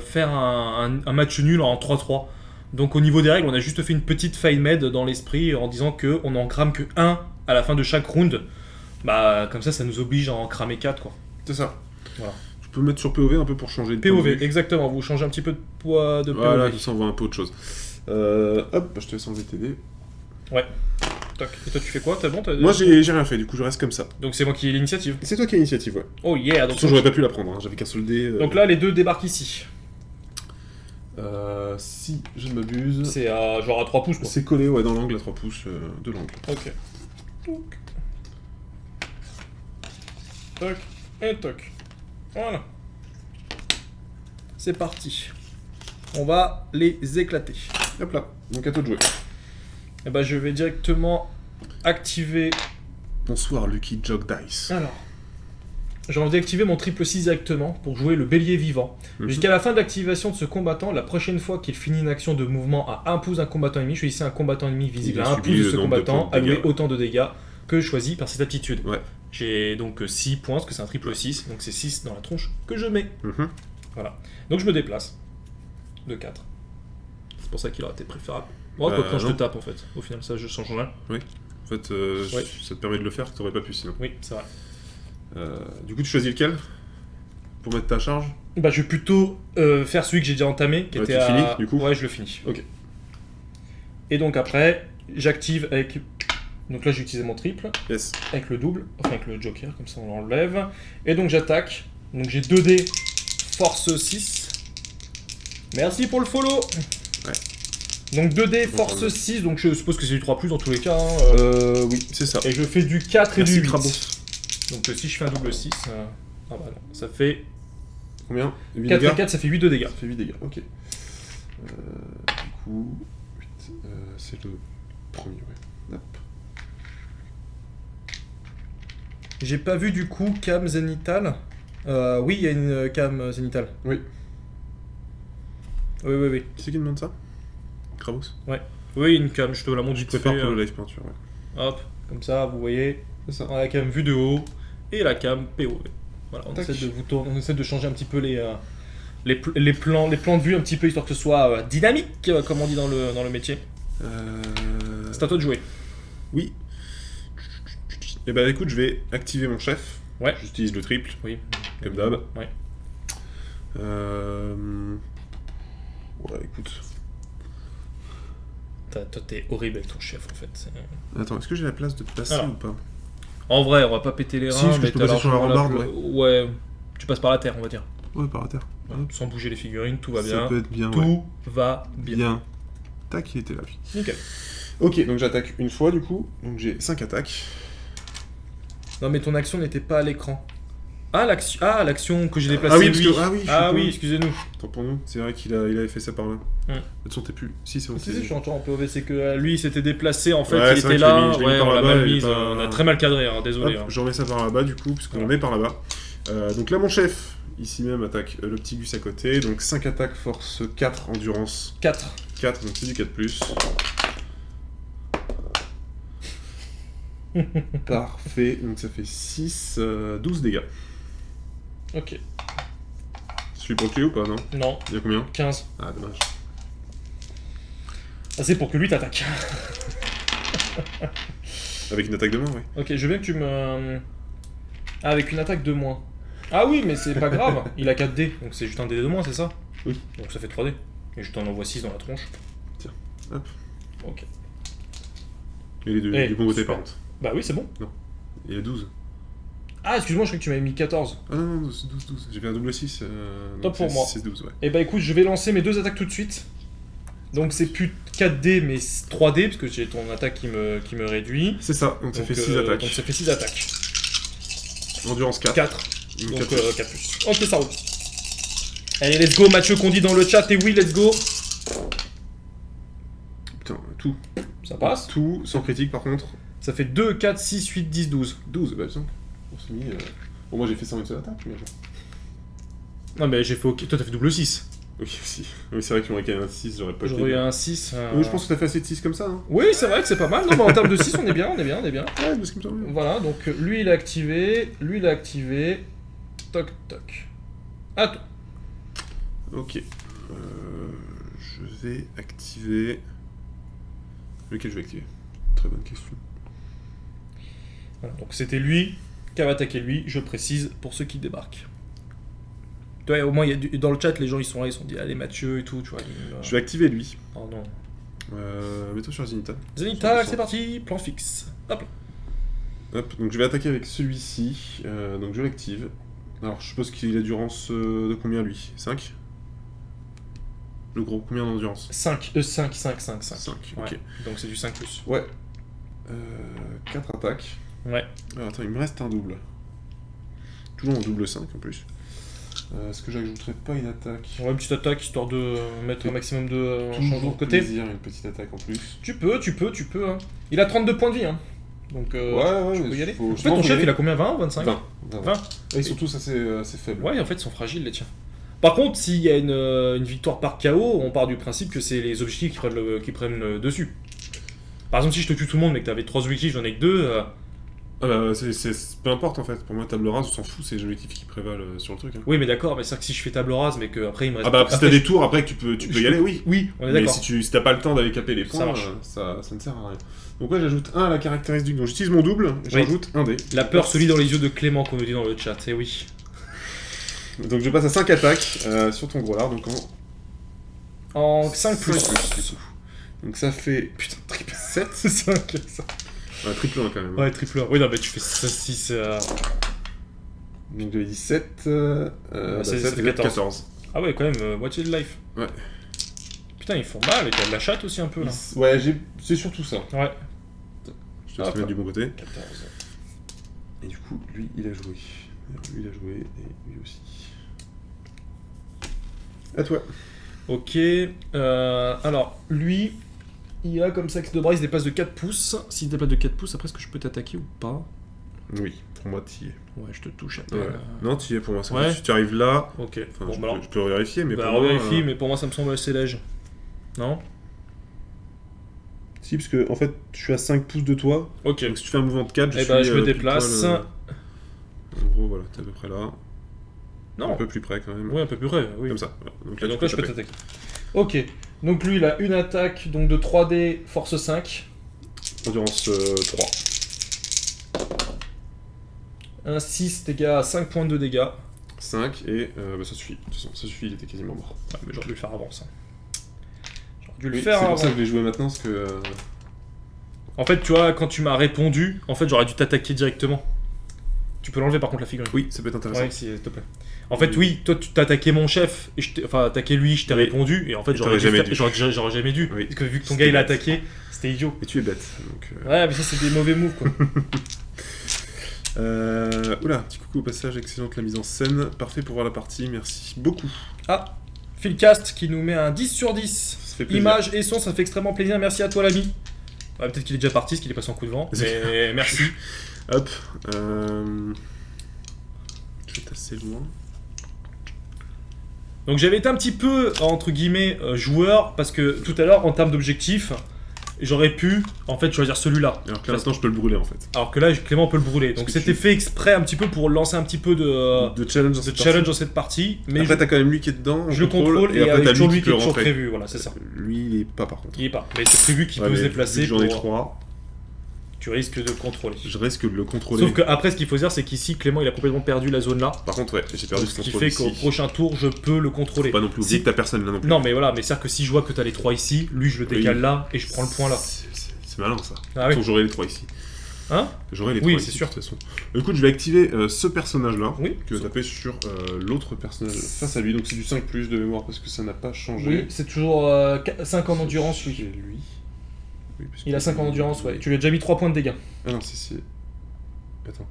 faire un match nul en 3-3. Donc au niveau des règles, on a juste fait une petite fine med dans l'esprit en disant qu'on n'en crame que 1 à la fin de chaque round. Bah comme ça nous oblige à en cramer 4 quoi. C'est ça. Voilà. Je peux mettre sur POV un peu pour changer de point de POV, vue. exactement, vous changez un petit peu de poids de POV. Voilà, comme ça on voit un peu autre chose. Hop, je te laisse enlever tes dés. Ouais. Toc. Et toi tu fais quoi? T'as bon? Moi j'ai rien fait, du coup je reste comme ça. Donc c'est moi qui ai l'initiative. C'est toi qui as l'initiative, ouais. Oh yeah, De toute façon, j'aurais pas pu la prendre, hein. J'avais qu'un seul dé. Donc là les deux débarquent ici. Si je ne m'abuse. C'est genre à 3 pouces quoi. C'est collé, ouais, dans l'angle à 3 pouces de l'angle. Ok. Toc. Toc. Et toc. Voilà. C'est parti. On va les éclater. Hop là, donc à toi de jouer. Et bah je vais directement activer. Bonsoir Lucky Jog Dice. Alors. J'ai envie d'activer mon triple 6 directement pour jouer le bélier vivant. Jusqu'à la fin de l'activation de ce combattant, la prochaine fois qu'il finit une action de mouvement à 1 pouce d'un combattant ennemi, choisissez un combattant ennemi visible à 1 pouce de ce combattant, allouez autant de dégâts que choisi par cette aptitude. Ouais. J'ai donc 6 points, parce que c'est un triple 6, donc c'est 6 dans la tronche que je mets. Mhm. Voilà. Donc je me déplace. De 4. C'est pour ça qu'il aurait été préférable. Moi, quoi, quand je te tape en fait. Au final, ça je change rien. Oui. En fait, Ouais. ça te permet de le faire, que t'aurais pas pu sinon. Oui, c'est vrai. Du coup, tu choisis lequel pour mettre ta charge? Bah, je vais plutôt faire celui que j'ai déjà entamé, qui Ouais, était tu finis, à... du coup Ouais, je le finis. Ok. Et donc après, j'active avec... Donc là, j'ai utilisé mon triple, Yes. avec le double, enfin avec le joker, comme ça on l'enlève. Et donc j'attaque. Donc j'ai 2 dés, force 6. Merci pour le follow. Ouais. Donc 2 dés, Bon, force ça va. 6, donc je suppose que c'est du 3+, dans tous les cas. Hein, Oui, c'est ça. Et je fais du 4 et Merci, du 8. Crabos. Donc si je fais un double 6, ah bah non, ça fait Combien 8 4 dégâts et 4, ça fait 8 de dégâts. Ça fait 8 dégâts, ok. Du coup, 8, c'est le premier, ouais. Hop. J'ai pas vu du coup cam zénitale. Oui, il y a une cam zénitale. Oui. Oui. Qui c'est qui demande ça Crabos. Oui, une cam, je te la montre Je vite prépare fait. pour le live peinture, ouais. Hop, comme ça, vous voyez. C'est ça. On a la cam vue de haut et la cam POV. Voilà, on Tac. essaie de vous tourner, on essaie de changer un petit peu les plans de vue un petit peu histoire que ce soit dynamique, comme on dit dans le métier. C'est à toi de jouer. Oui. Et bah écoute, je vais activer mon chef. Ouais. J'utilise le triple, Oui. comme d'hab. Ouais. Ouais, écoute. Toi, t'es horrible avec ton chef en fait. Attends, est-ce que j'ai la place de passer Alors. ou pas En vrai, on va pas péter les reins, Si, parce que mais je peux t'as passer sur la largement rambarde, ouais, tu passes par la terre, on va dire. Ouais, par la terre. Hop. Sans bouger les figurines, tout va Ça bien. peut être bien, ouais. Tout va bien. Bien. Tac, il était là, lui. Nickel. Ok, donc j'attaque une fois, du coup. Donc j'ai 5 attaques. Non, mais ton action n'était pas à l'écran. Ah, l'action que j'ai déplacée. Ah oui, parce lui. que- ah oui, je suis con. oui, excusez-nous. Tant pour nous. C'est vrai qu'il avait fait ça par là. Hmm. De toute façon, t'es plus. Si, c'est bon. Si, je suis en POV, c'est que lui il s'était déplacé en fait, Ouais, il c'est vrai était que je l'ai là, mis- je l'ai mis ouais, par on l'a là-bas, mal il est mise, pas- on a très mal cadré, hein, désolé. Hop, hein. je remets ça par là-bas, du coup, puisqu'on Voilà. le met par là-bas. Donc là, mon chef, ici même, attaque le petit gus à côté. Donc 5 attaques, force 4, endurance 4. 4, donc c'est du 4+. Parfait, donc ça fait 6, 12 dégâts. Ok. Je suis pour le ou pas, non Non, Il y a combien 15. Ah, dommage. Ah, c'est pour que lui t'attaque. Avec une attaque de main, ouais. Ok, je veux bien que tu me. Ah, avec une attaque de moins. Ah oui, mais c'est pas grave, il a 4 dés, donc c'est juste un dé de moins, c'est ça? Oui. Donc ça fait 3 dés. Et je t'en envoie 6 dans la tronche. Tiens, hop. Ok. Et les deux, Eh, du bon côté super. par contre. Bah oui, c'est bon. Il y a 12. Ah, excuse-moi, je croyais que tu m'avais mis 14. Ah non, 12. J'ai fait un double 6. Top pour moi. 6-12, ouais. Et bah écoute, je vais lancer mes 2 attaques tout de suite. Donc c'est plus 4D mais 3D, parce que j'ai ton attaque qui me réduit. C'est ça, donc ça fait 6 attaques. Donc ça fait 6 attaques. Endurance 4. 4. Donc Donc 4. 4 plus. Ok, ça roule. Allez, let's go, Mathieu, qu'on dit dans le chat, et oui, let's go. Putain, tout. Ça passe. Tout, sans critique par contre. Ça fait 2, 4, 6, 8, 10, 12. 12, bah putain. On s'est mis. Bon, moi j'ai fait ça en une seule attaque, mais bon. Non, mais j'ai fait ok. Toi, t'as fait double 6. Oui, aussi. Oui, c'est vrai qu'il m'aurait quand même un 6, j'aurais pas été J'aurais eu bien. un 6. Oui, je pense que t'as fait assez de 6 comme ça. Hein. Oui, c'est vrai que c'est pas mal. Non, mais en termes de 6, on est bien. Ouais, mais c'est comme ça. Oui. Voilà, donc lui, il a activé. Lui, il a activé. Toc, toc. À toi. Ok. Je vais activer. Lequel je vais activer? Très bonne question. Voilà, donc c'était lui qui avait attaqué lui, je précise, pour ceux qui débarquent. Ouais, au moins, dans le chat, les gens ils sont là, ils se sont dit, allez Mathieu et tout, tu vois. Je vais activer lui. Oh non. Mets-toi sur Zenithal. Zenithal, c'est parti, plan fixe. Hop. Hop, donc je vais attaquer avec celui-ci. Donc je l'active. Alors je suppose qu'il a d'endurance de combien lui? 5? Le gros, combien d'endurance? 5, 5, 5, 5, 5. 5, Ouais. ok. Donc c'est du 5 plus. Ouais. 4 attaques. Ouais. Alors attends, il me reste un double. Toujours en double 5 en plus. Est-ce que j'ajouterais pas une attaque? Ouais, une petite attaque histoire de mettre un maximum de changements Toujours de côté. plaisir, une petite attaque en plus. Tu peux. Hein. Il a 32 points de vie, hein. Donc tu peux y aller. En fait, ton chef, il a combien? 20 ou 25? 20. 20. Et surtout, ça c'est faible. Ouais, en fait, ils sont fragiles, les tiens. Par contre, s'il y a une victoire par KO, on part du principe que c'est les objectifs qui prennent le dessus. Par exemple, si je te tue tout le monde mais que t'avais 3 objectifs, j'en ai que 2. Peu importe en fait, pour moi table rase on s'en fout, c'est les objectifs qui prévalent sur le truc. Hein. Oui, mais d'accord, mais c'est vrai que si je fais table rase mais qu'après il me reste. Ah bah si après, t'as des tours après que tu peux y aller, oui. Oui, on est Mais d'accord. si t'as pas le temps d'aller caper les Ça points, marche. ça ne sert à rien. Donc ouais, j'ajoute 1 à la caractéristique, donc j'utilise mon double, j'ajoute un dé. La peur se lit dans les yeux de Clément qu'on nous dit dans le chat, eh oui. Donc je passe à 5 attaques sur ton gros lard, donc En 5 plus. 5 plus, du coup. Donc ça fait, putain, triple 7. C'est 5, ça. Ouais, triple 1 quand même. Ouais, triple 1. Oui, non, mais tu fais 6. Donc j'avais dit 7, ça 7 fait fait 14. 14. Ah ouais, quand même, moitié de life. Ouais. Putain, ils font mal, et t'as de la chatte aussi un peu là. Ouais, c'est surtout ça. Ouais. Je te laisse mettre du bon côté. 14. Et du coup, lui, il a joué. Lui, il a joué, et lui aussi. À toi. Ok, alors lui, il a comme ça que de bras, il se dépasse de 4 pouces. S'il se dépasse de 4 pouces, après est-ce que je peux t'attaquer ou pas? Oui, pour moi, t'y es. Ouais, je te touche à peine. Ouais. Non, t'y es pour moi. Ouais. Si tu arrives là, Ok, enfin, bon, je, bah alors, je peux vérifier, mais bah, pour moi... vérifie, mais pour moi ça me semble assez léger. Non? Si, parce que en fait, je suis à 5 pouces de toi. Ok. Donc si tu fais un mouvement de 4, je Eh suis... bah, je me pile déplace. poil, En gros, voilà, t'es à peu près là. Non. Un peu plus près quand même. Oui, un peu plus près, oui. Comme ça. Voilà. Donc Et donc là, je peux taper. t'attaquer. Ok, donc lui, il a une attaque donc de 3D, force 5. Endurance 3. Un 6 dégâts à 5 points de dégâts. 5 et bah, ça suffit. De toute façon, ça suffit, il était quasiment mort. Ouais, mais j'aurais dû le faire avant ça. J'aurais dû le Oui, faire c'est avant. pour ça que je vais jouer maintenant, parce que... En fait, tu vois, quand tu m'as répondu, en fait, j'aurais dû t'attaquer directement. Tu peux l'enlever par contre la figurine. Oui, ça peut être intéressant. Ouais, s'il te plaît. En fait, oui, toi, tu t'as attaqué mon chef, et enfin, attaqué lui, je t'ai Oui. répondu, et en fait, Et j'aurais t'aurais jamais dû dû. j'aurais jamais dû. Oui. Parce que vu que ton C'était gars, il a bête. attaqué, c'était idiot. Et tu es bête, donc... Ouais, mais ça, c'est des mauvais moves, quoi. Oula, petit coucou au passage, excellente la mise en scène, parfait pour voir la partie, merci beaucoup. Ah, Philcast qui nous met un 10 sur 10. Ça fait plaisir. Image et son, ça fait extrêmement plaisir. Merci à toi, l'ami. Ouais, peut-être qu'il est déjà parti, parce qu'il est passé en coup de vent. Mais merci. Hop, je vais tasser loin. Donc j'avais été un petit peu, entre guillemets, joueur, parce que tout à l'heure, en termes d'objectifs, j'aurais pu, en fait, choisir celui-là. Alors que là, maintenant, je peux le brûler, en fait. Alors que là, Clément peut le brûler. Donc que c'était fait exprès un petit peu pour lancer un petit peu de De challenge dans cette challenge partie. dans cette partie. Mais Après, t'as quand même lui qui est dedans, on je le contrôle, et après, avec t'as toujours lui qui qui est peut toujours rentrer. prévu. Voilà, c'est ça. Lui, il est pas, par contre. Il est pas. Mais c'est prévu qu'il Ouais, peut se mais déplacer vu que j'en ai pour... 3. Tu risques de contrôler. Je risque de le contrôler. Sauf qu'après, ce qu'il faut dire, c'est qu'ici, Clément, il a complètement perdu la zone là. Par contre, ouais, j'ai perdu ce Ce qui contrôle fait qu'au ici. prochain tour, je peux le contrôler. Faut pas non plus oublier Si- que t'as personne là non plus. Non, mais voilà, mais c'est-à-dire que si je vois que t'as les 3 ici, lui, je le décale Oui. là et je prends le point là. C'est malin ça. Ah oui. Donc j'aurai les 3 ici. Hein? J'aurai les Oui, 3 c'est ici, sûr. de toute façon. Écoute, je vais activer ce personnage-là. Oui. Que je vais taper sur l'autre personnage face à lui. Donc c'est du 5+ de mémoire parce que ça n'a pas changé. Oui, c'est toujours 5 en endurance, J'ai lui. lui. Oui, parce Il a que- 5 en endurance, ouais. Tu lui as déjà mis 3 points de dégâts. Ah non, si. Attends.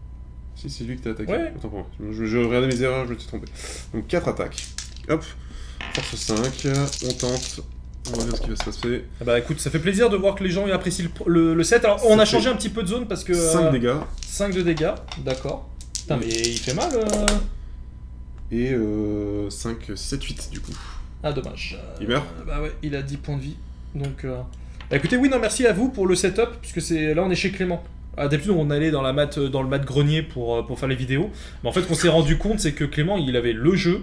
Si, c'est lui que t'as attaqué. Ouais. Attends pour moi. Je regardais mes erreurs, je me suis trompé. Donc 4 attaques. Hop. Force 5. On tente. On va voir ce qui va se passer. Ah bah écoute, ça fait plaisir de voir que les gens ils apprécient le set. Alors, on Ça a fait changé un petit peu de zone parce que. 5 dégâts. 5 de dégâts, d'accord. Putain, mais il fait mal. Et 5, 7, 8 du coup. Ah, dommage. Il meurt. Bah ouais, il a 10 points de vie. Donc. Bah écoutez, oui, non, merci à vous pour le setup, puisque c'est là on est chez Clément. Ah, d'habitude, on allait dans le mat grenier pour faire les vidéos. Mais en fait, ce qu'on s'est rendu compte, c'est que Clément, il avait le jeu,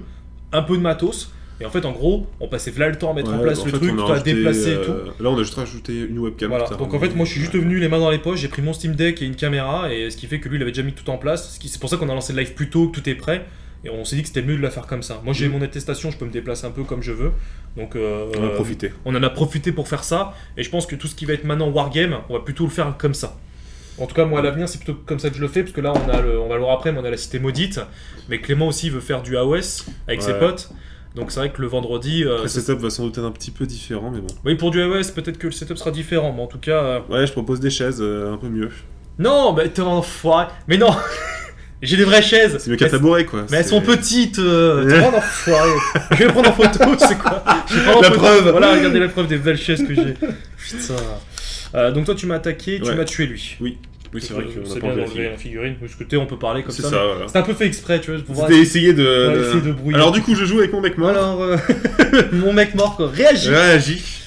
un peu de matos. Et en fait, en gros, on passait là le temps à mettre en place en le fait, truc, on a tout à rajouté, déplacer et tout. Là, on a juste rajouté une webcam. Voilà, tout à donc en l'heure. fait moi je suis juste venu les mains dans les poches, j'ai pris mon Steam Deck et une caméra, et ce qui fait que lui il avait déjà mis tout en place, c'est pour ça qu'on a lancé le live plus tôt, que tout est prêt, et on s'est dit que c'était mieux de la faire comme ça. Moi j'ai mon attestation, je peux me déplacer un peu comme je veux, donc On a profité. on en a profité pour faire ça, et je pense que tout ce qui va être maintenant Wargame, on va plutôt le faire comme ça. En tout cas moi à l'avenir c'est plutôt comme ça que je le fais, parce que là on va le voir après, mais on a la cité maudite, mais Clément aussi veut faire du AOS avec ses Ouais. potes. Donc c'est vrai que le vendredi... Le setup va sans doute être un petit peu différent, mais bon. Oui, pour du iOS, peut-être que le setup sera différent, mais en tout cas... Ouais, je propose des chaises un peu mieux. Non, mais t'es un enfoiré. Mais non j'ai des vraies chaises. C'est mieux qu'un tabouret, quoi. Mais elles C'est- sont petites. T'es vraiment un enfoiré. Je vais les prendre en photo, c'est quoi Je vais prendre en La photo. preuve. Voilà, regardez la preuve des belles chaises que j'ai. Putain. Donc toi, tu m'as attaqué, tu Ouais. m'as tué lui. Oui, c'est vrai qu'on C'est a pas bien enlevé la d'enlever figure. la figurine. Parce que on peut parler comme C'est ça. ça, mais voilà. C'est un peu fait exprès, tu vois. Pour voir... C'était essayer de... Ouais, essayer de brouiller. Alors du coup, je joue avec mon mec mort. Alors, mon mec mort, quoi. Réagis. Réagis.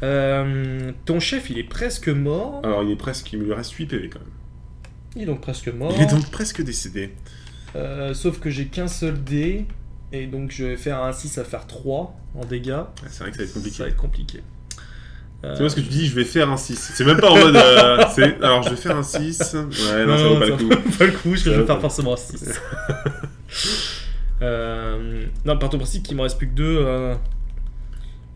Ton chef, il est presque mort. Alors il est presque... Il me lui reste 8 PV quand même. Il est donc presque mort. Il est donc presque décédé. Sauf que j'ai qu'un seul dé, et donc je vais faire un 6 à faire 3 en dégâts. Ouais, c'est vrai que ça va être compliqué. Ça va être compliqué. Tu vois ce que tu dis, je vais faire un 6. C'est même pas en mode... Alors je vais faire un 6. Ouais, non, ça vaut pas le coup. Pas le coup, parce que je Ça vais vaut faire pas. forcément un 6. Non, par ton principe qu'il m'en reste plus que 2.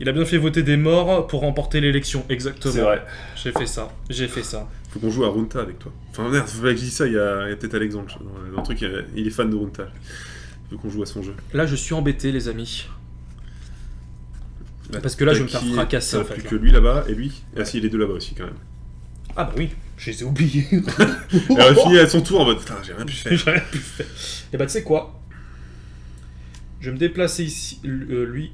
Il a bien fait voter des morts pour remporter l'élection, exactement. C'est vrai. J'ai fait ça. Faut qu'on joue à Runta avec toi. Enfin merde, faut pas que je dise ça, il y a peut-être Alexandre. Dans le truc, il est fan de Runta. Il veut qu'on joue à son jeu. Là, je suis embêté, les amis. Bah, Parce que là, je vais me t'as faire qui- fracasser, t'as en fait, plus là. que lui là-bas et lui. Ah si, il est deux là-bas aussi quand même. Ah bah oui, je les ai oubliés. Elle a fini à son tour en mode putain, j'ai rien pu faire. J'ai rien pu faire. Et bah tu sais quoi? Je vais me déplacer ici. Lui,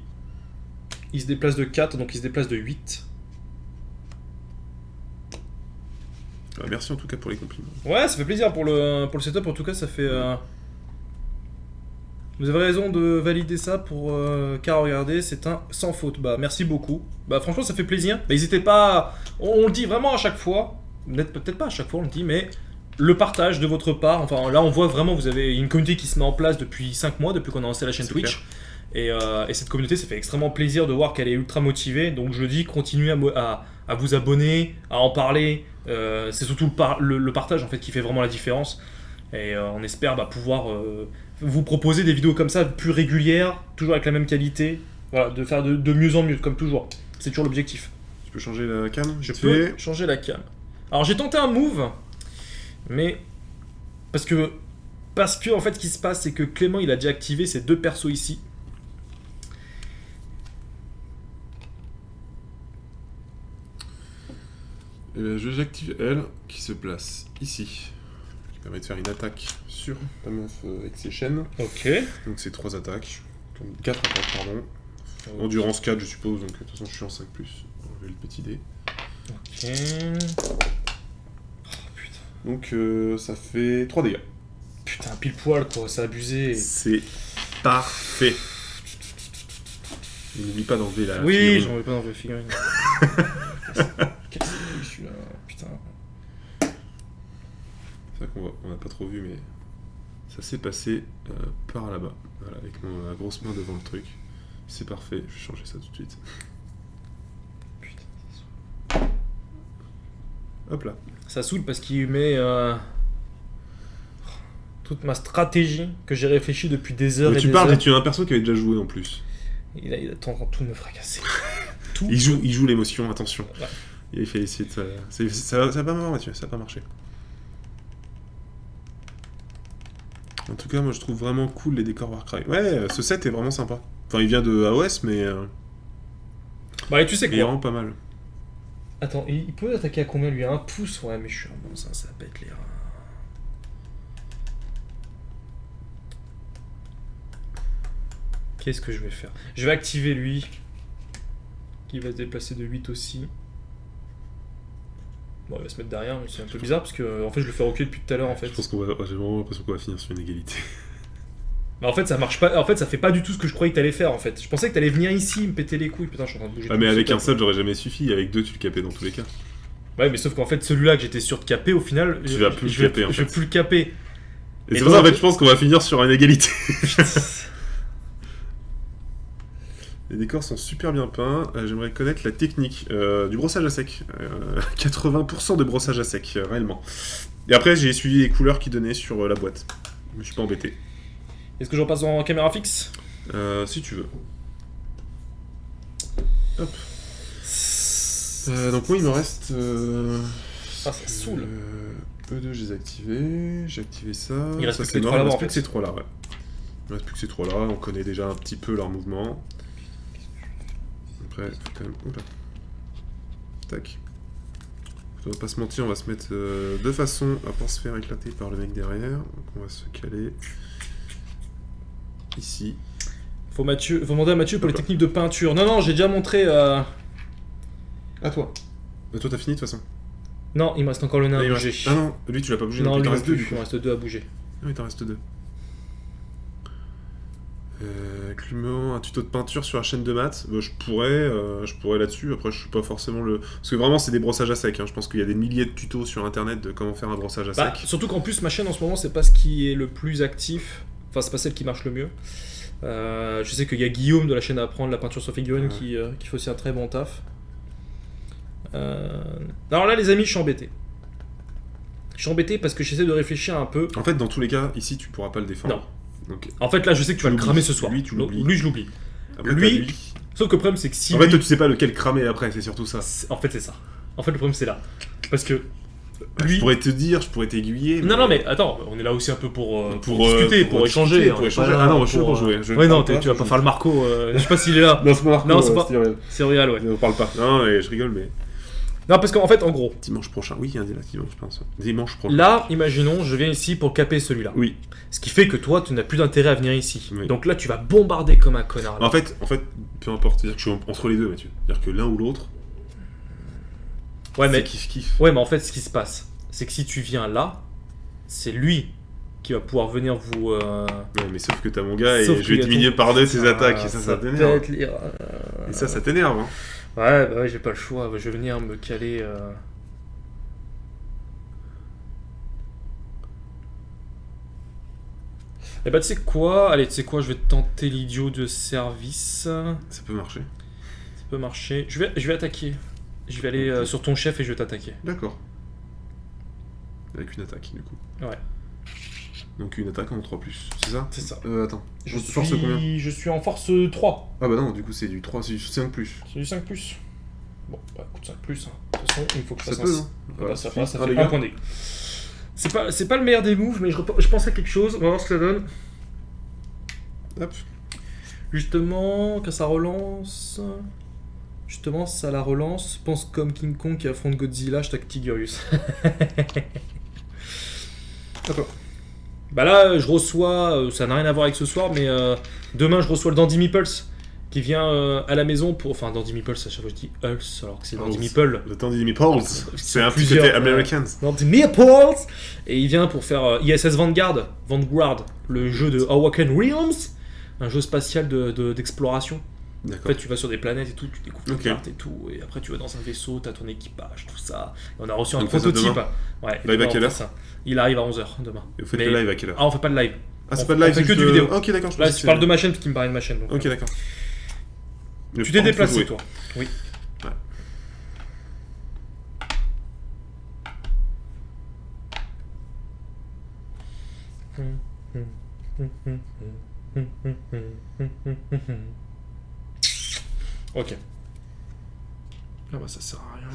il se déplace de 4, donc il se déplace de 8. Bah, merci en tout cas pour les compliments. Ouais, ça fait plaisir pour le setup, en tout cas ça fait... Vous avez raison de valider ça pour car regardez, c'est un sans faute. Bah merci beaucoup. Bah franchement ça fait plaisir. Bah, n'hésitez pas, on le dit vraiment à chaque fois, peut-être pas à chaque fois on le dit, mais le partage de votre part, enfin là on voit vraiment vous avez une communauté qui se met en place depuis 5 mois, depuis qu'on a lancé la chaîne C'est Twitch. Et cette communauté, ça fait extrêmement plaisir de voir qu'elle est ultra motivée. Donc je dis, continuez à vous abonner, à en parler. C'est surtout le partage en fait qui fait vraiment la différence. Et on espère pouvoir vous proposer des vidéos comme ça plus régulières, toujours avec la même qualité. Voilà, de faire de mieux en mieux, comme toujours. C'est toujours l'objectif. Tu peux changer la cam Je vite peux fait changer la cam. Alors j'ai tenté un move, mais parce que en fait ce qui se passe c'est que Clément il a déjà activé ces deux persos ici. Et ben, j'active elle qui se place ici. Qui permet de faire une attaque sur la meuf avec ses chaînes. Ok. Donc c'est 3 attaques. 4 attaques, pardon. Endurance 4 je suppose, donc de toute façon je suis en 5+. On va le petit dé. Ok. Oh putain. Donc ça fait 3 dégâts. Putain, pile poil quoi, c'est abusé. C'est parfait. Et n'oublie pas d'enlever la Oui, figurine. j'en veux pas dans le figurine. Qu'est-ce que c'est celui-là, putain. C'est vrai qu'on n'a pas trop vu, mais ça s'est passé par là-bas. Voilà, avec ma grosse main devant le truc. C'est parfait, je vais changer ça tout de suite. Putain. Hop là. Ça saoule parce qu'il met toute ma stratégie que j'ai réfléchi depuis des heures Mais et tu des parles heures. et tu as un perso qui avait déjà joué en plus. Il attend quand tout me fracasser. Tout. Il joue l'émotion, attention. Ouais. Il fait essayer de... Ça va pas marcher, Mathieu, ça va pas marcher. En tout cas, moi je trouve vraiment cool les décors Warcry. Ouais, ce set est vraiment sympa. Enfin, il vient de AOS, mais Bah et tu sais il est quoi? vraiment pas mal. Attends, il peut attaquer à combien lui? 1 pouce? Ouais, mais je suis un bon, ça pète les reins. Qu'est-ce que je vais faire? Je vais activer lui, qui va se déplacer de 8 aussi. Bon, il va se mettre derrière, mais c'est un peu bizarre parce que en fait je le fais reculer depuis tout à l'heure en fait. Je pense qu'on va... J'ai vraiment l'impression qu'on va finir sur une égalité. Mais en fait ça marche pas, en fait ça fait pas du tout ce que je croyais que t'allais faire en fait. Je pensais que t'allais venir ici me péter les couilles, putain je suis en train de bouger. Ah, tout mais le avec setup. un seul, j'aurais jamais suffi. Avec deux, tu le capais dans tous les cas. Ouais, mais sauf qu'en fait celui-là que j'étais sûr de caper, au final, Tu vas plus le caper, en je vais fait. plus le caper. Et Mais c'est pour ça, en donc- fait, je pense qu'on va finir sur une égalité. Les décors sont super bien peints. J'aimerais connaître la technique du brossage à sec. 80% de brossage à sec, réellement. Et après, j'ai suivi les couleurs qu'ils donnaient sur la boîte. Je me suis pas embêté. Est-ce que je repasse en caméra fixe? Si tu veux. Hop. Donc moi, il me reste... Ah, ça saoule. E2, je les ai activés. J'ai activé ça. Il reste Ça, plus que c'est ces mort. trois Il là-bas, reste en plus que fait. ces trois là, ouais. Il reste plus que ces trois là. On connaît déjà un petit peu leur mouvement. Après, faut quand même... Oula. Tac. On va pas se mentir, on va se mettre de façon à pas se faire éclater par le mec derrière. Donc on va se caler ici. Faut demander à Mathieu pour les Hop là. techniques de peinture. Non, j'ai déjà montré. À toi. Bah, toi t'as fini de toute façon. Non, il me reste encore le nain Là, à il bouger. reste... Ah non, lui tu l'as pas bougé, Non, donc il lui t'en non reste deux plus, du coup. il me reste 2 à bouger. Non, il t'en reste deux. Climat, un tuto de peinture sur la chaîne de maths, bah, je pourrais là-dessus. Après, je suis pas forcément le. Parce que vraiment, c'est des brossages à sec. Hein. Je pense qu'il y a des milliers de tutos sur internet de comment faire un brossage à Bah, sec. surtout qu'en plus, ma chaîne en ce moment, c'est pas ce qui est le plus actif. Enfin, c'est pas celle qui marche le mieux. Je sais qu'il y a Guillaume de la chaîne Apprendre la peinture sur figurine qui fait aussi un très bon taf. Alors là, les amis, je suis embêté. Je suis embêté parce que j'essaie de réfléchir un peu. En fait, dans tous les cas, ici, tu pourras pas le défendre. Non. Donc, En fait, là, je sais que tu vas le l'oublies. cramer ce soir. Lui, tu l'oublies. Lui, je l'oublie. après, lui- t'as Sauf que le problème, c'est que si. En fait, lui- toi, tu sais pas lequel cramer après, c'est surtout ça. En fait, c'est ça. En fait, le problème, c'est là. Parce que. Je Lui. pourrais te dire, je pourrais t'aiguiller. Non, mais attends, on est là aussi un peu pour Pour, discuter, pour pour discuter, échanger. pour on est échanger. pas là Ah non, moi, je suis là pour jouer. Je Ouais, non, parle pas, tu vas je pas joue. faire le Marco. Je sais pas s'il est là. Non, c'est pas Marco, Non, c'est pas- Steve. C'est Real, ouais. On parle pas. Non, mais je rigole, mais. Non, parce qu'en fait, en gros, Dimanche prochain. Oui, il y a un dimanche, je pense. Dimanche prochain. là, imaginons, je viens ici pour caper celui-là. Oui. Ce qui fait que toi, tu n'as plus d'intérêt à venir ici. Oui. Donc là, tu vas bombarder comme un connard. là. En fait, peu importe. C'est-à-dire que je suis entre les deux, Mathieu. C'est-à-dire que l'un ou l'autre, Ouais, mais... c'est kiff-kiff. ouais, mais en fait, ce qui se passe, c'est que si tu viens là, c'est lui qui va pouvoir venir vous. Ouais, mais sauf que t'as mon gars et Sauf je qu'il vais y a diminuer ton- par deux ses attaques. Et ça t'énerve. pète les- Et ça t'énerve. Hein. Ouais, bah ouais, j'ai pas le choix. Je vais venir me caler. Eh bah, tu sais quoi? Allez, tu sais quoi? Je vais tenter l'idiot de service. Ça Ça peut marcher. peut marcher. Je vais attaquer. Je vais aller Ok. sur ton chef et je vais t'attaquer. D'accord. Avec une attaque, du coup. Ouais. Donc une attaque en 3+, c'est ça? C'est ça. Attends. Je Force combien? je suis en force 3. Ah bah non, du coup c'est du 3, c'est du 5+. C'est du 5+. Bon, bah écoute, 5+. Hein. De toute façon, il faut que je Ça fasse peut, un... non? Ah bah, ça suffit. passe, ça Ah, fait les un gars. point dégâts. C'est pas le meilleur des moves, mais je pense à quelque chose. On va voir ce que ça donne. Hop. Justement, quand ça relance... Justement, ça la relance. Pense comme King Kong qui affronte Godzilla, je Tigurius. D'accord. Bah là, je reçois... ça n'a rien à voir avec ce soir, mais demain, je reçois le Dandy Meeples qui vient à la maison pour... Enfin, Dandy Meeples, à chaque fois je dis Hulse, alors que c'est Dandy Meeple. Le temps des Meeples. C'est un petit Plusieurs, côté Americans. Dandy Meeples. Et il vient pour faire ISS Vanguard, le jeu de Awaken Realms, un jeu spatial d'exploration. En D'accord. fait, tu vas sur des planètes et tout, tu découvres des Ok. cartes et tout, et après tu vas dans un vaisseau, t'as ton équipage, tout ça. Et on a reçu un Donc, on fait ça prototype. demain. Ouais, Live à demain, quelle on heure fait ça. Il arrive à 11h demain. Et vous faites Mais- le live à quelle heure? Ah, on fait pas de live. Ah, c'est on- pas de on live, fait c'est que juste du vidéo. Ok, d'accord. Là, je parle de ma chaîne parce qu'il me parle de ma chaîne. Donc, Ok, d'accord. Tu t'es déplacé, toi. Oui. Ouais. Ok. Ah bah ça sert à rien.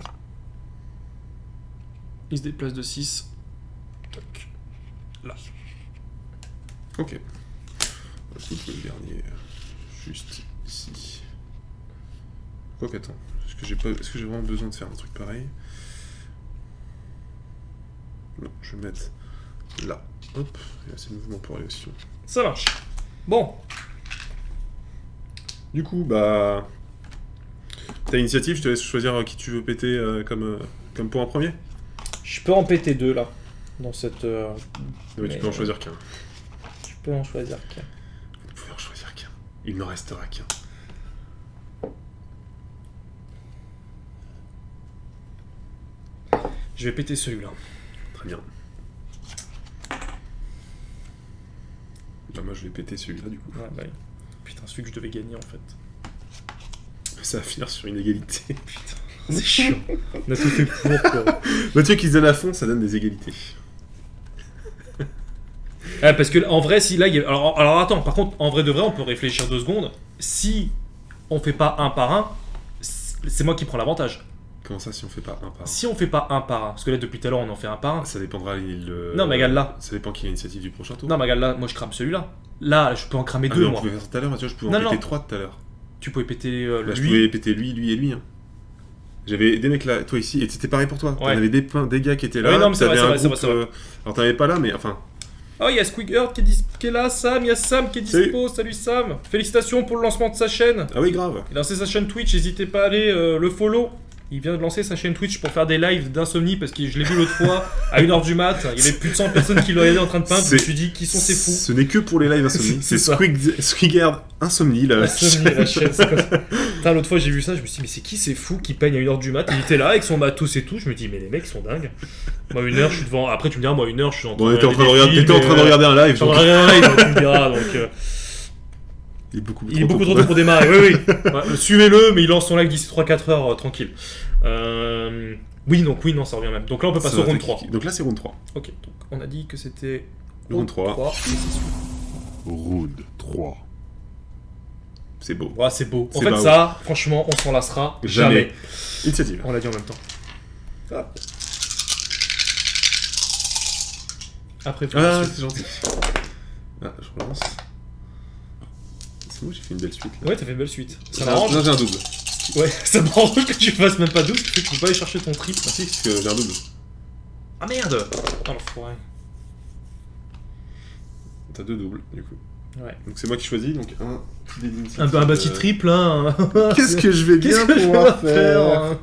Il se déplace de 6. Toc. Là. Ok. Écoute, le dernier, juste ici. Quoi qu'attends, est-ce que j'ai vraiment besoin de faire un truc pareil? Non, je vais mettre là. Hop, il y a assez de mouvement pour aller aussi. Ça marche. Bon. Du coup, bah... T'as l'initiative, je te laisse choisir qui tu veux péter comme point en premier. Je peux en péter 2 là. Dans cette... Oui, tu peux en choisir qu'un. Je peux en choisir qu'un. Vous pouvez en choisir qu'un. Il n'en restera qu'un. Je vais péter celui-là. Très bien. Bah, moi, je vais péter celui-là, du coup. Ouais, bah oui. Putain, celui que je devais gagner en fait. Ça va finir sur une égalité. Putain, c'est chiant. On a tout fait pour quoi. Mathieu qui se donne à fond, ça donne des égalités. Ouais, parce que en vrai, si là, il y a... alors attends, par contre, en vrai de vrai, on peut réfléchir 2 secondes. Si on fait pas un par un, c'est moi qui prends l'avantage. Comment ça, si on fait pas un par un? Si on fait pas un par un, parce que là, depuis tout à l'heure, on en fait un par un. Ça dépendra. Non, mais regarde là. Ça dépend qui a l'initiative du prochain tour. Non, mais regarde là, moi je crame celui-là. Là, je peux en cramer Ah, 2 mais on moi. pouvait faire ça tout à l'heure, Mathieu, je pouvais Non, en non. péter 3 tout à l'heure. Tu pouvais péter Bah, je lui. pouvais péter lui et lui. Hein. J'avais des mecs là, toi ici, et c'était pareil pour toi. Ouais. T'en avais des gars qui étaient là. Oui, non, mais c'est t'avais vrai, un c'est groupe, vrai. alors t'en avais pas là, mais enfin. Oh, il y a Squigger qui est là, Sam, il y a Sam qui est dispo. Salut Sam. Félicitations pour le lancement de sa chaîne. Ah oui, grave. Il a lancé sa chaîne Twitch, n'hésitez pas à aller le follow. Il vient de lancer sa chaîne Twitch pour faire des lives d'insomnie parce que je l'ai vu l'autre fois à 1h du mat. Il y avait plus de 100 personnes qui le regardaient en train de peindre. Je me suis dit, qui sont ces fous? Ce n'est que pour les lives insomnie. C'est C'est ça. Squigard Insomnie là. Insomnie, la chaîne, c'est comme ça. Putain, l'autre fois j'ai vu ça, je me suis dit, mais c'est qui ces fous qui peignent à 1h du mat? Il était là avec son matos et tout. Je me dis, mais les mecs sont dingues. Moi, 1h, je suis devant. Après, tu me diras, moi, 1h, je suis en train Bon, on était en train de des regarder, films, t'étais en train de regarder un live. J'en donc- ai rien à dire, tu me diras. Donc, Il est beaucoup il est beaucoup trop tôt pour démarrer. Oui, oui. Ouais, suivez-le, mais il lance son live d'ici 3-4 heures, tranquille. Oui, donc oui, non, ça revient même. Donc là, on peut passer au round 3. Donc là, c'est round 3. Ok, donc on a dit que c'était Round 3. et c'est sûr. Round 3. C'est beau. Ouais, c'est beau. En C'est fait, pas ça, franchement, on s'en lassera jamais. Initiative. On l'a dit en même temps. Hop. Après, faut Ah, la suite. c'est gentil. Ah, je relance. C'est moi, j'ai fait une belle suite là. Ouais, t'as fait une belle suite. Ça Non, m'arrange. j'ai un double. Ouais, ça m'arrange que tu fasses même pas 12, parce que tu peux pas aller chercher ton triple. Ah si, parce que j'ai un double. Ah merde. Oh l'enfoiré. T'as 2 doubles, du coup. Ouais. Donc c'est moi qui choisis, donc un petit dé d'initiative. Un petit triple, hein. Qu'est-ce que je vais bien Qu'est-ce que je pouvoir vais faire hein.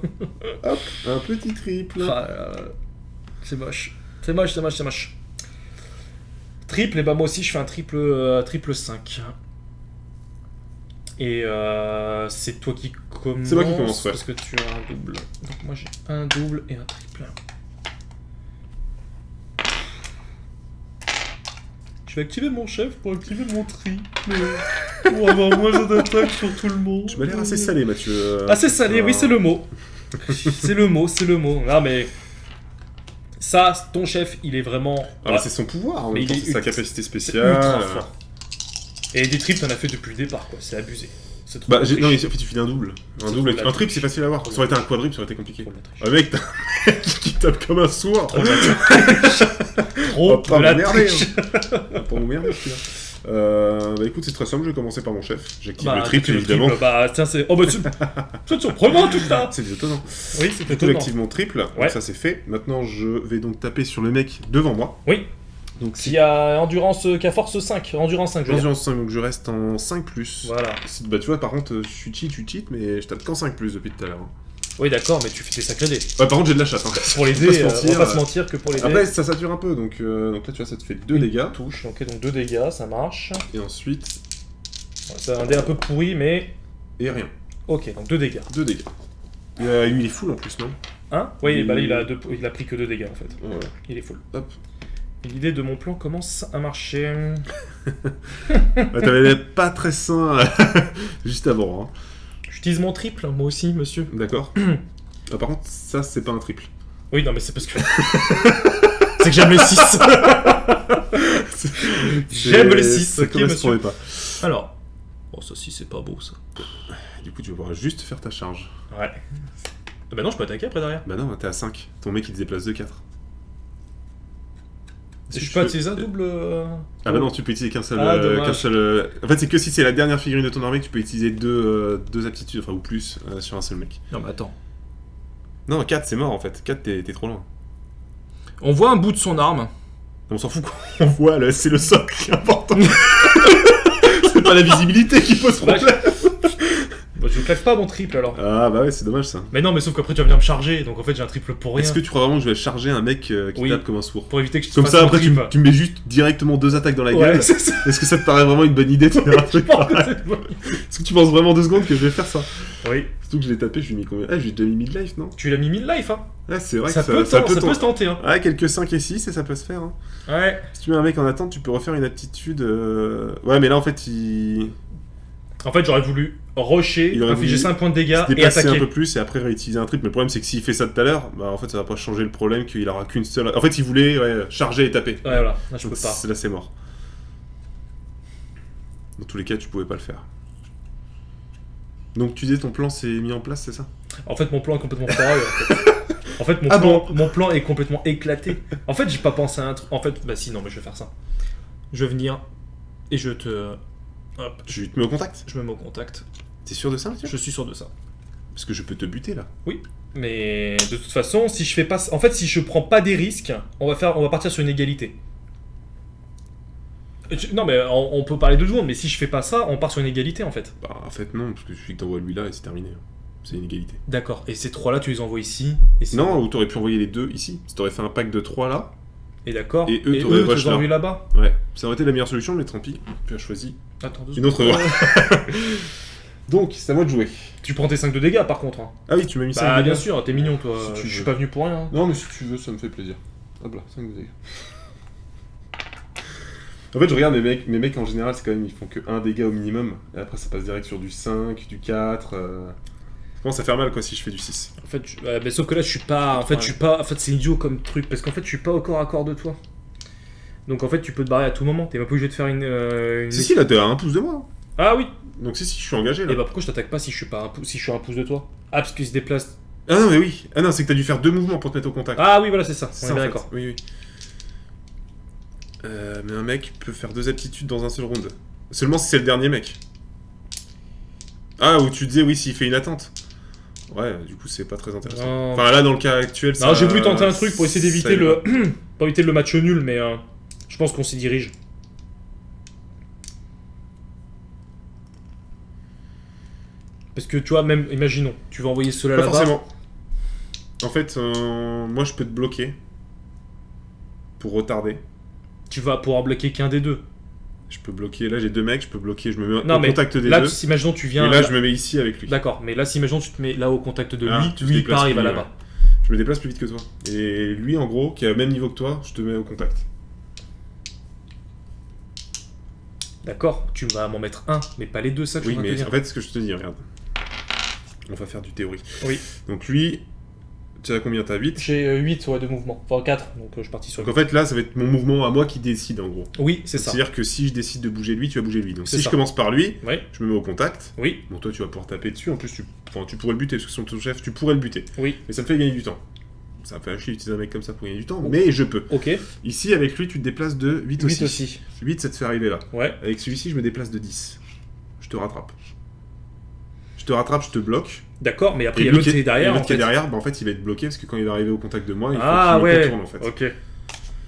Hop, un petit triple. Ah là là. C'est moche. C'est moche, c'est moche, c'est moche. Triple, et bah moi aussi je fais un triple 5. Et c'est toi qui commence. C'est moi qui commence, ouais. Parce que tu as un double. Donc moi j'ai un double et un triple. Je vais activer mon chef pour activer mon triple. Pour avoir moins d'attaque sur tout le monde. Je m'as l'air assez salé, Mathieu. Assez salé, oui, c'est le mot. C'est le mot, c'est le mot. Non, mais. Ça, ton chef, il est vraiment. Ah, mais c'est son pouvoir, en Mais même temps, il est c'est sa ultra- capacité C'est spéciale. ultra fort. Et des triples, t'en as fait depuis le départ, quoi. C'est abusé. C'est trop. Bah, la non, mais triche. en fait, tu finis un double. C'est Un trop double avec de la un triple, c'est triche. facile à avoir. Trop Ça aurait de été la un quadruple, ça aurait été compliqué. Trop de la triche. Ah, mec, t'as un mec qui tape comme un sourd. Trop de la triche. Trop Oh, pas de la m'emmerder, triche. Pas m'emmerder, celui-là. Bah écoute, c'est très simple, je vais commencer par mon chef. J'active Bah, le triple, t'as fait évidemment. triple, bah, tiens, c'est. Oh, bah, c'est surprenant tout ça. C'est étonnant. Oui, c'était Du coup, étonnant. j'active mon triple, Ouais. donc ça c'est fait. Maintenant, je vais donc taper sur le mec devant moi. Oui. Donc S'il y a endurance, qui a force 5. Endurance 5, je veux dire. en 5, donc je reste en 5+. Voilà. Bah tu vois, par contre, je suis cheat, mais je tape qu'en 5+, depuis tout à l'heure. hein. Oui, d'accord, mais tu fais tes sacrés dés. Ouais, par contre, j'ai de la chatte. Hein. Pour les On va dés, se on mentir, va pas se mentir que pour les dés. Après, ça sature un peu, donc là, tu vois, ça te fait 2 dégâts. Touche, ok, donc 2 dégâts, ça marche. Et ensuite, C'est un dé un peu pourri, mais. et rien. Ok, donc 2 dégâts. 2 dégâts. Il est full en plus, non? Hein? Oui, bah là, il a pris que 2 dégâts en fait. Voilà. Il est full. Hop. Et l'idée de mon plan commence à marcher. Ouais, t'avais pas très sain juste avant. Hein. J'utilise mon triple, moi aussi, monsieur. D'accord. Ah, par contre, ça, c'est pas un triple. Oui, non, mais c'est parce que. C'est que j'aime les 6. J'aime les 6, ça ok correspondait monsieur. pas. Alors, oh ça si c'est pas beau ça. Du coup, tu vas pouvoir juste faire ta charge. Ouais. Bah non, je peux attaquer après derrière. Bah non, t'es à 5. Ton mec, il te déplace de 4. Je peux utiliser un double... Ah bah non, tu peux utiliser qu'un seul... Ah, dommage. En fait, c'est que si c'est la dernière figurine de ton armée que tu peux utiliser deux aptitudes, enfin, ou plus, sur un seul mec. Non mais attends. Non, 4, c'est mort, en fait. 4, t'es trop loin. On voit un bout de son arme. On s'en fout qu'on voit, c'est le socle qui est important. C'est pas la visibilité qui pose problème. Bah, je claque pas mon triple alors. Ah bah ouais, c'est dommage ça. Mais non, mais sauf qu'après tu vas venir me charger, donc en fait j'ai un triple pour rien. Est-ce que tu crois vraiment que je vais charger un mec qui Oui. tape comme un sourd? Pour éviter que je te Comme fasse ça, mon après, triple. tu me mets juste directement 2 attaques dans la Ouais, gueule. c'est ça. Est-ce que ça te paraît vraiment une bonne idée de faire un truc Je pense pareil? que c'est bon. Est-ce que tu penses vraiment 2 secondes que je vais faire ça? Oui. Surtout que je l'ai tapé, je lui ai mis combien? Ah, j'ai déjà mis mid-life, non? Tu l'as mis mid-life, hein. Ouais, c'est vrai Ça que peut ça se tenter, hein. Ouais, quelques 5 et 6 et ça peut se faire. Hein. Ouais. Si tu mets un mec en attente, tu peux refaire une aptitude. Ouais, mais là en fait, En fait, j'aurais voulu rusher, Il aurait infliger voulu 5 points de dégâts se et déplacer attaquer. un peu plus et après réutiliser un triple. Mais le problème, c'est que s'il fait ça tout à l'heure, bah en fait, ça va pas changer le problème qu'il aura qu'une seule. En fait, il voulait charger et taper. Ouais, voilà, là je Donc, peux pas. Là, c'est mort. Dans tous les cas, tu pouvais pas le faire. Donc, tu disais ton plan s'est mis en place, c'est ça? En fait, mon plan est complètement foireux. En fait, Ah bon mon plan est complètement éclaté. En fait, j'ai pas pensé à un truc. En fait, bah si, non, mais je vais faire ça. Je vais venir et je te. Hop, Tu te mets au contact? je me mets au contact. T'es sûr de ça, monsieur? Je suis sûr de ça. Parce que je peux te buter là. Mais de toute façon, si je fais pas, en fait, si je prends pas des risques, on va partir sur une égalité. Non, mais on peut parler 2 secondes, mais si je fais pas ça, on part sur une égalité en fait. Bah, en fait, non, parce que il suffit que t'envoies lui là et c'est terminé. C'est une égalité. D'accord. Et ces 3 là, tu les envoies ici. Et ces- Non, ou t'aurais pu envoyer les 2 ici. Si t'aurais fait un pack de 3 là. Et d'accord. Et eux, t'aurais tu rush les là. envoies là-bas. Ouais. Ça aurait été la meilleure solution, mais tant pis. Tu as choisi Attends 2 une autre voie. Donc, c'est à moi de jouer. Tu prends tes 5 de dégâts par contre. Hein. Ah oui, tu m'as mis ça. Bah bien sûr, t'es mignon toi. Si tu Je suis veux. pas venu pour rien. Hein. Non, mais si tu veux, ça me fait plaisir. Hop là, 5 de dégâts. En fait, je regarde mes mecs en général, c'est quand même, ils font que 1 dégât au minimum. Et après, ça passe direct sur du 5, du 4. Je commence à faire mal quoi si je fais du 6. En fait, mais sauf que là, je suis pas. En fait, je suis pas. En fait, c'est idiot comme truc parce qu'en fait, je suis pas au corps à corps de toi. Donc en fait, tu peux te barrer à tout moment. T'es pas obligé de faire une. Si, là, t'es à 1 pouce de moi. Ah oui. Donc, si, je suis engagé là. Et bah pourquoi je t'attaque pas si je suis pas si je suis à un pouce de toi? Ah parce qu'il se déplace. Ah non, mais oui. Ah non, c'est que t'as dû faire 2 mouvements pour te mettre au contact. Ah oui, voilà, c'est ça. C'est On ça, est bien en fait. d'accord. Oui, oui. Mais un mec peut faire 2 aptitudes dans un seul round. Seulement si c'est le dernier mec. Ah, où tu disais, oui, s'il fait une attente. Ouais, du coup, c'est pas très intéressant. Non. Enfin, là, dans le cas actuel, Non, j'ai voulu tenter un truc pour essayer d'éviter ça le. Pas éviter le match nul, mais je pense qu'on s'y dirige. Parce que tu vois, même, imaginons, tu vas envoyer cela Pas là-bas. forcément. En fait, moi, je peux te bloquer. Pour retarder. Tu vas pouvoir bloquer qu'un des deux. Je peux bloquer. Là, j'ai 2 mecs, je peux bloquer. Je me mets Non, au mais contact des là, deux. imaginons, tu viens. Et là, je me mets ici avec lui. D'accord, mais là, si imaginons, tu te mets là au contact de lui, Ah, tu te lui il déplaces part, il va plus, là-bas. Je me déplace plus vite que toi. Et lui, en gros, qui est au même niveau que toi, je te mets au contact. D'accord, tu vas m'en mettre un, mais pas les deux, ça que Oui, je mais veux en fait, ce que je te dis, regarde. On va faire du théorie. Oui. Donc lui, tu as combien? T'as 8? J'ai 8 de mouvement, enfin 4, donc je suis parti sur. Donc en fait, là, ça va être mon mouvement à moi qui décide, en gros. Oui, c'est ça. C'est-à-dire que si je décide de bouger lui, tu vas bouger lui. Donc C'est si ça. je commence par lui, Oui, je me mets au contact. oui, Bon, toi, tu vas pouvoir taper dessus. En plus, tu pourrais le buter, parce que son chef, tu pourrais le buter. oui. Mais ça me fait gagner du temps. Ça me fait chier d'utiliser un mec comme ça pour gagner du temps, Oh. mais je peux. Ok, Ici, avec lui, tu te déplaces de 8 aussi. 8 aussi. 8, ça te fait arriver là. Ouais, Avec celui-ci, je me déplace de 10. Je te rattrape. Je te rattrape, je te bloque. d'accord, mais après il y a lui l'autre qui est et derrière. l'autre En qui est fait. derrière, bah, en fait, il va être bloqué parce que quand il va arriver au contact de moi, il faut Ah qu'il me ouais, contourne en fait. ok.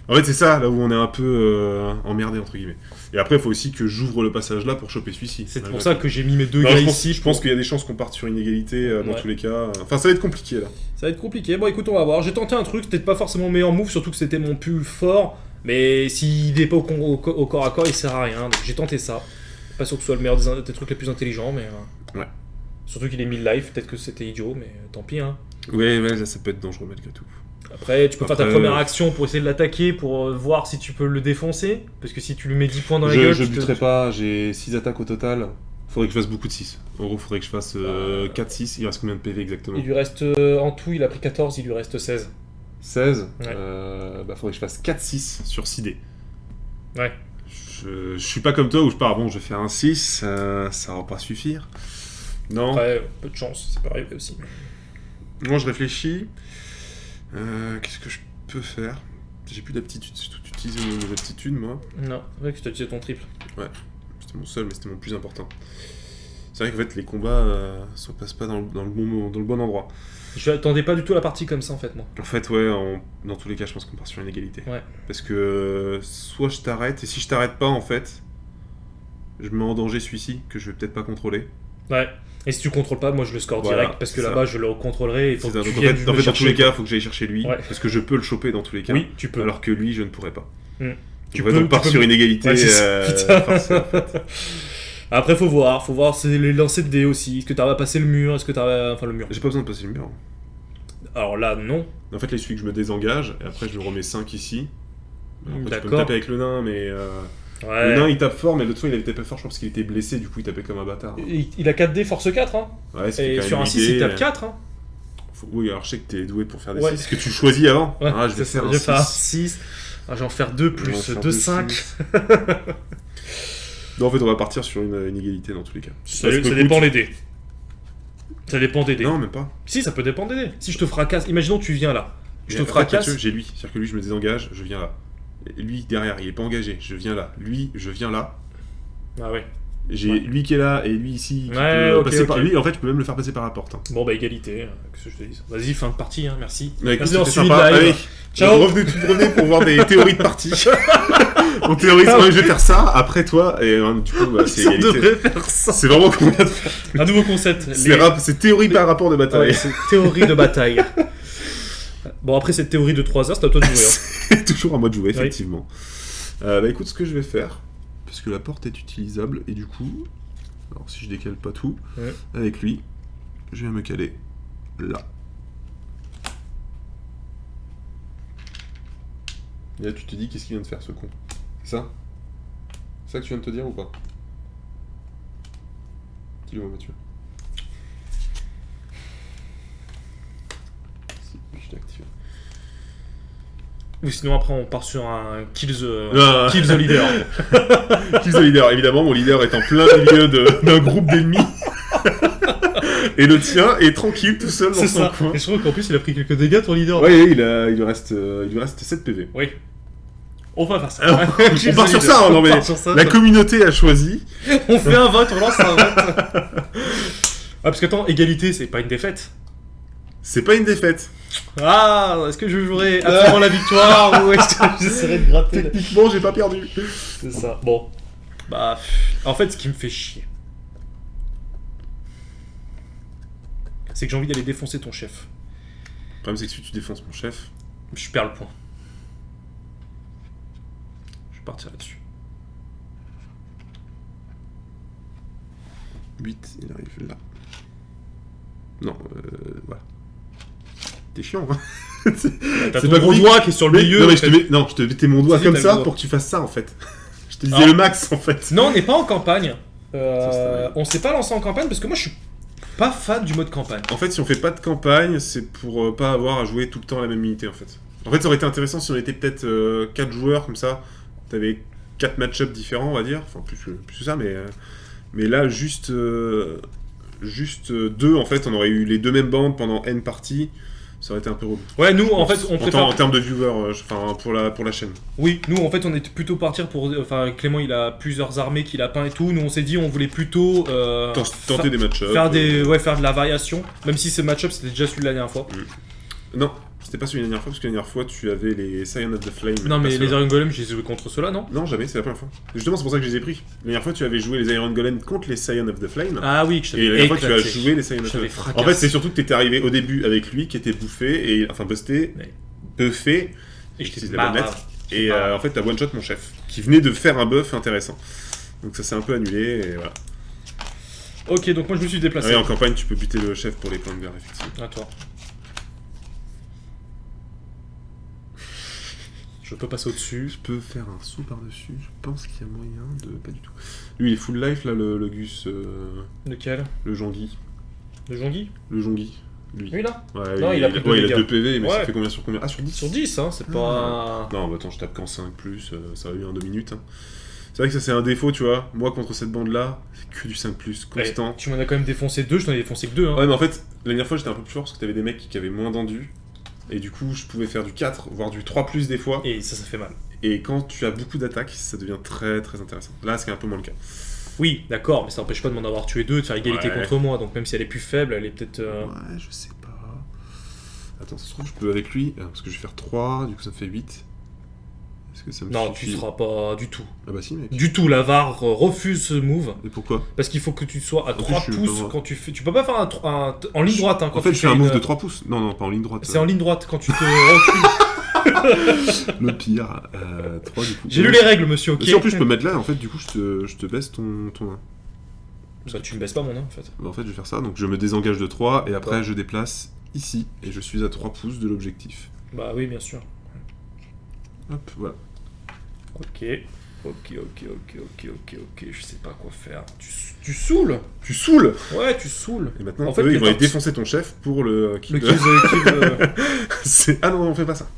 En fait, c'est ça, là où on est un peu emmerdé, entre guillemets. Et après, il faut aussi que j'ouvre le passage là pour choper celui-ci. C'est pour Malgré ça tout. que j'ai mis mes deux Non, gars je pense, ici. je pense qu'il y a des chances qu'on parte sur une égalité dans Ouais. tous les cas. Enfin, ça va être compliqué là. Ça va être compliqué. Bon, écoute, on va voir. J'ai tenté un truc, c'était pas forcément le meilleur move, surtout que c'était mon plus fort. Mais s'il n'est pas au corps à corps, il sert à rien. Donc j'ai tenté ça. Pas sûr que ce soit le meilleur des trucs les plus intelligents, mais. Ouais. Surtout qu'il est mid-life, peut-être que c'était idiot, mais tant pis. Hein. Ouais, là, ça peut être dangereux malgré tout. Après, tu peux faire ta Après, première action pour essayer de l'attaquer, pour voir si tu peux le défoncer. Parce que si tu lui mets 10 points dans la gueule. Je tu te- buterai pas, j'ai 6 attaques au total. Faudrait que je fasse beaucoup de 6. En gros, faudrait que je fasse 4-6. Il reste combien de PV exactement? Il lui reste en tout, il a pris 14, il lui reste 16. 16. Ouais. Faudrait que je fasse 4-6 sur 6 dés. Ouais. Je suis pas comme toi où je pars, bon, je vais faire un 6, ça va pas suffire. Non. Après, peu de chance, ça peut arriver aussi. Moi, je réfléchis. Qu'est-ce que je peux faire? J'ai plus d'aptitude, c'est tout utiliser mes aptitudes, moi. Non, c'est vrai que tu as utilisé ton triple. C'était mon seul, mais c'était mon plus important. C'est vrai qu'en fait, les combats se passent pas dans le bon endroit. Je attendais pas du tout la partie comme ça en fait, moi. En fait, ouais, dans tous les cas, je pense qu'on part sur une égalité. Ouais. Parce que soit je t'arrête, et si je t'arrête pas, en fait, je mets en danger celui-ci, que je vais peut-être pas contrôler. Ouais. Et si tu contrôles pas, moi je le score Voilà, direct parce que c'est là-bas ça. je le contrôlerai. Il faut C'est que ça. tu Donc, viennes en fait, le dans tous chercher. les cas, il faut que j'aille chercher lui, Ouais. parce que je peux le choper dans tous les cas. Oui, tu peux. Alors que lui, je ne pourrais pas. Mm. En fait, on part sur une égalité. Ouais, c'est ça. Putain. forcée, en fait. Après, faut voir c'est les lancers de dés aussi. Est-ce que t'arrives à passer le mur? Est-ce que t'arrives enfin le mur? J'ai pas besoin de passer le mur. Alors là, non. En fait, là, il suffit que je me désengage, et après, je lui remets 5 ici. Alors, après, tu peux me D'accord. taper avec le nain, mais. Ouais. Le nain, il tape fort, mais l'autre fois, il avait tapé fort, je pense qu'il était blessé, du coup, il tapait comme un bâtard. Il a 4 dés, force 4. Hein. Ouais, c'était Et quand sur même un 6, il l'idée, tape 4. Hein. Oui, alors je sais que t'es doué pour faire des Ouais. 6. Est-ce que tu choisis avant? Ouais, Ah, je vais c'est ça, faire je un vais faire un 6. 6. Ah, je vais en faire 2 On va plus faire 2, deux 5. six. Non, en fait, on va partir sur une égalité dans tous les cas. Ça Parce que dépend écoute- des dés. Ça dépend des dés. Non, même pas. Si, ça peut dépendre des dés. Si je te fracasse, imaginons tu viens là. Je te En fait, fracasse. Mathieu, j'ai lui. C'est-à-dire que lui, je me désengage, je viens là. Et lui, derrière, il est pas engagé, je viens là. Lui, je viens là. Ah ouais. J'ai Ouais. lui qui est là et lui ici qui Ouais, peut ok, passer ok. par lui. En fait, je peux même le faire passer par la porte. Hein. Bon bah égalité, que je te dise. Vas-y, fin de partie, hein, merci. Ouais, écoute, Merci d'avoir c'était suivi sympa. le live. Allez, Ciao. revenez pour voir des théories de partie. On théorise, ouais, je vais faire ça, après toi, et du coup, bah, c'est Ça égalité. devrait faire ça. C'est vraiment qu'on vient de faire. Un nouveau concept. C'est théorie par rapport de bataille. Ouais, c'est théorie de bataille. Bon, après cette théorie de 3 heures, c'est à toi de jouer. Hein. C'est toujours à moi de jouer, effectivement. Bah écoute, ce que je vais faire, parce que la porte est utilisable, et du coup, alors si je décale pas tout, Ouais. avec lui, je vais me caler là. Et là, tu te dis, qu'est-ce qu'il vient de faire, ce con? C'est ça? C'est ça que tu viens de te dire ou pas? Dis-le moi, Mathieu. Je t'ai activé. Ou sinon après on part sur un Kill Ah. the Leader. Kill the leader, évidemment, mon leader est en plein milieu d'un groupe d'ennemis. Et le tien est tranquille tout seul dans C'est son ça. coin. Et je trouve qu'en plus il a pris quelques dégâts ton leader. Ouais, il lui reste 7 PV. Oui. On va faire ça. Alors, Kill on part the sur leader. ça, hein, non On mais part sur ça, la ça. communauté a choisi. On fait un vote, on lance un vote. Ah parce qu'attends, égalité c'est pas une défaite. C'est pas une défaite. Ah, est-ce que je jouerai absolument la victoire ou est-ce que j'essaierai de gratter Techniquement, j'ai pas perdu. C'est ça. Bon. Bah, en fait, ce qui me fait chier, c'est que j'ai envie d'aller défoncer ton chef. Le problème, c'est que si tu défonces mon chef, Je perds le point. Je vais partir là-dessus. 8, il arrive là. Non, voilà. T'es chiant, hein. T'as C'est ton pas gros compliqué. doigt qui est sur le Mais- milieu. non, mais en je te fait. mettais mon doigt Si, comme t'as le ça doigt. pour que tu fasses ça, en fait. Je te disais Alors- le max, en fait. Non, on n'est pas en campagne. Ça, c'est vrai. On s'est pas lancé en campagne parce que moi je suis pas fan du mode campagne. En fait, si on fait pas de campagne, c'est pour pas avoir à jouer tout le temps la même unité, en fait. En fait, ça aurait été intéressant si on était peut-être 4 joueurs, comme ça. T'avais 4 match-ups différents, on va dire. Enfin, plus que ça, mais là, juste 2, en fait, on aurait eu les 2 mêmes bandes pendant N parties. Ça aurait été un peu relou. Ouais, nous en fait on En préfère. termes de viewers, enfin, pour la chaîne. Oui, nous en fait on était plutôt partir pour. Enfin, Clément il a plusieurs armées qu'il a peint et tout. Nous on s'est dit on voulait plutôt. Tenter des match-ups. faire faire de la variation, même si ce match-up c'était déjà celui de la dernière fois. Non, c'était pas celui de la dernière fois, parce que la dernière fois, tu avais les Scion of the Flame. Non mais pas les ceux-là. Iron Golem, j'ai joué contre ceux-là, non? Non, jamais, c'est la première fois. Justement, c'est pour ça que je les ai pris. La dernière fois, tu avais joué les Iron Golem contre les Scion of the Flame. Ah oui, que je Et la t'avais dernière fois, tu as éclaté. joué les Scion of Je the t'avais Flame. fracassé. En fait, c'est surtout que t'étais arrivé au début avec lui, qui était bouffé, et enfin busté, Ouais. buffé, Et j'utilise j'étais la bonne marre. lettre. Et en fait, t'as one-shot mon chef, qui venait de faire un buff intéressant. Donc ça s'est un peu annulé, et voilà. Ok, donc moi je me suis déplacé. Et en campagne, tu peux buter le chef pour les points de guerre, effectivement. À toi. Je peux passer au-dessus. Je peux faire un saut par-dessus, je pense qu'il y a moyen de... Pas du tout. Lui, il est full life, là, le Gus, Lequel? le Jean-Guy. Le Jongi? Le Jean-Guy. lui. Lui là Ouais, Non, il a pris deux ouais, il a dégâts. 2 PV, mais ça Ouais. fait combien sur combien? Ah, sur 10. Sur 10, hein, c'est pas. Non, bah attends, je tape qu'en 5+, ça va eu en 2 minutes. Hein. C'est vrai que ça c'est un défaut, tu vois. Moi, contre cette bande-là, c'est que du 5+, constant. Ouais, tu m'en as quand même défoncé 2, je t'en ai défoncé que 2. Hein. Ouais, mais en fait, la dernière fois, j'étais un peu plus fort parce que t'avais des mecs qui avaient moins d'endu. Et du coup, je pouvais faire du 4, voire du 3+ des fois. Et ça fait mal. Et quand tu as beaucoup d'attaques, ça devient très très intéressant. Là, c'est un peu moins le cas. Oui, d'accord, mais ça n'empêche pas de m'en avoir tué 2, de faire égalité Ouais. contre moi. Donc même si elle est plus faible, elle est peut-être. Ouais, je sais pas. Attends, ça se trouve, je peux avec lui, parce que je vais faire 3, du coup ça me fait 8. Est-ce que ça me Non, tu suffit? seras pas du tout. Ah bah si, mec. Du tout, la VAR refuse ce move. Et pourquoi? Parce qu'il faut que tu sois à plus, 3 je suis pas pouces droit. quand tu fais. Tu peux pas faire en ligne droite. Hein, quand En fait, tu je fais un une- move de 3 pouces. Non, non, pas en ligne droite. C'est en ligne droite quand tu te recules. Le pire. 3 du coup. J'ai lu les règles, monsieur, ok. Mais si en plus je peux mettre là, en fait, du coup, je te baisse ton 1. Bah, tu me baisses pas mon nom en fait. Bah, en fait, je vais faire ça. Donc, je me désengage de 3 et après, D'accord. je déplace ici et je suis à 3 pouces de l'objectif. Bah oui, bien sûr. Hop, voilà. Ok. Ok, je sais pas quoi faire. Tu saoules. Tu saoules. Ouais, tu saoules. Et maintenant, En fait, eux, ils les vont aller parties- défoncer ton chef pour le kill. Le kill. C'est... Ah non, on fait pas ça.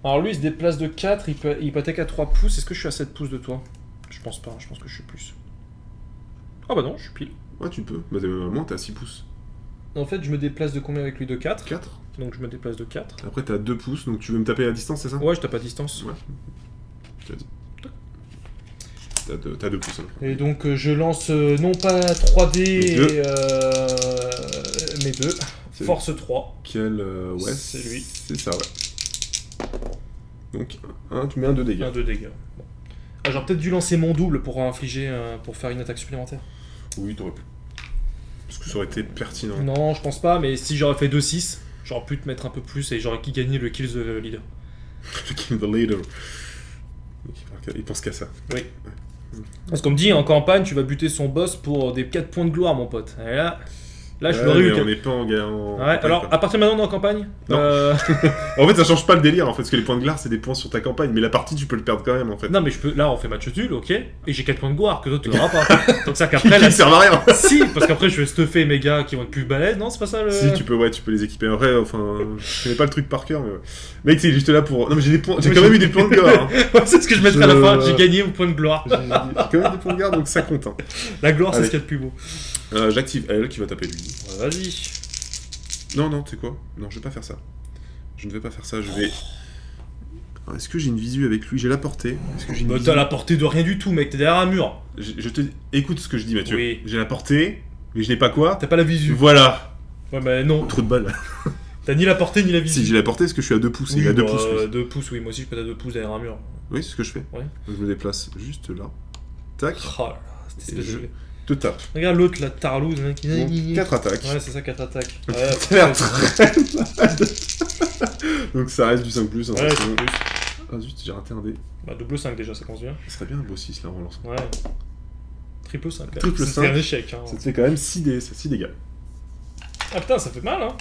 Alors lui, il se déplace de 4, il peut attaquer à 3 pouces. Est-ce que je suis à 7 pouces de toi? Je pense pas, je pense que je suis plus. Ah bah non, je suis pile. Ouais, tu peux. Bah, normalement, t'es à 6 pouces. En fait, je me déplace de combien avec lui? De 4. 4. Donc je me déplace de 4. Après, t'es à 2 pouces, donc tu veux me taper à distance, c'est ça? Ouais, je tape à distance. Ouais. Tu as dit. T'as 2 pouces. Hein. Et donc je lance non pas 3D, Mais deux. Mais 2. C'est Force 3. Quel. Ouais, C'est lui. C'est ça, ouais. Donc, tu mets un 2 dégâts. 1, 2 dégâts. Bon. Ah, j'aurais peut-être dû lancer mon double pour infliger, pour faire une attaque supplémentaire. Oui, t'aurais pu. Parce que ça aurait été pertinent. Non, je pense pas, mais si j'aurais fait 2-6, j'aurais pu te mettre un peu plus et j'aurais gagné le kill the leader. Kill the leader. Il pense qu'à ça. Oui. Parce qu'on me dit, en campagne, tu vas buter son boss pour des 4 points de gloire, mon pote. Et là je Ouais, l'aurais eu. mais on n'est pas en guerre. Ouais, alors, à partir de maintenant, on est en campagne. Non. En fait, ça change pas le délire, en fait, parce que les points de gloire, c'est des points sur ta campagne, mais la partie, tu peux le perdre quand même, en fait. Non, mais je peux. Là, on fait match nul, ok. Et j'ai 4 points de gloire que toi, tu n'auras pas. Donc, ça qu'après, Qui là. ne servent à rien. Si, parce qu'après, je vais stuffer mes gars qui vont être plus balèzes, non? C'est pas ça le. Si, tu peux les équiper. Après, enfin, je connais pas le truc par cœur, mais ouais. Mec, c'est juste là pour. Non, mais j'ai des points. J'ai quand même eu des points de gloire. Hein. Ouais, c'est ce que je mettrai à la Je- fin. J'ai gagné mon point de gloire. J'ai quand même des points de gloire, donc ça compte. Hein. La gloire, c'est Allez. ce qu'il y a de plus beau. J'active elle qui va taper lui. Ouais, vas-y. Non, tu sais quoi? Non, je vais pas faire ça. Je ne vais pas faire ça, je vais. Alors, est-ce que j'ai une visu avec lui? J'ai la portée. Est-ce que j'ai une Bah, visu t'as la portée de rien du tout, mec. T'es derrière un mur. Je te. Écoute ce que je dis, Mathieu. Oui. J'ai la portée, mais je n'ai pas quoi? T'as pas la visu. Voilà. Ouais, bah non. Trop de balles. T'as ni la portée ni la visu. Si, j'ai la portée parce que je suis à 2 pouces. Oui, Il a 2 bah, pouces. lui. 2 pouces, oui. Moi aussi, je peux être à 2 pouces derrière un mur. Oui, c'est ce que je fais. Ouais. Donc, je me déplace juste là. Tac. Oh là là, cette espèce Et je de. te tape. Regarde l'autre, la tarlouse, mec. Donc, 4 attaques. Ouais, c'est ça, 4 attaques. Ouais, Ça a l'air très malade. Donc ça reste du 5+. Hein, ouais, sinon- c'est plus. Ah zut, j'ai raté un dé. Bah, double 5 déjà, ça commence bien. Ça serait bien un beau 6 là en relançant. Ouais. Triple 5. Triple C'est 5. un échec. Hein. Ça te fait quand même 6 dégâts. Ah putain, ça fait mal, hein.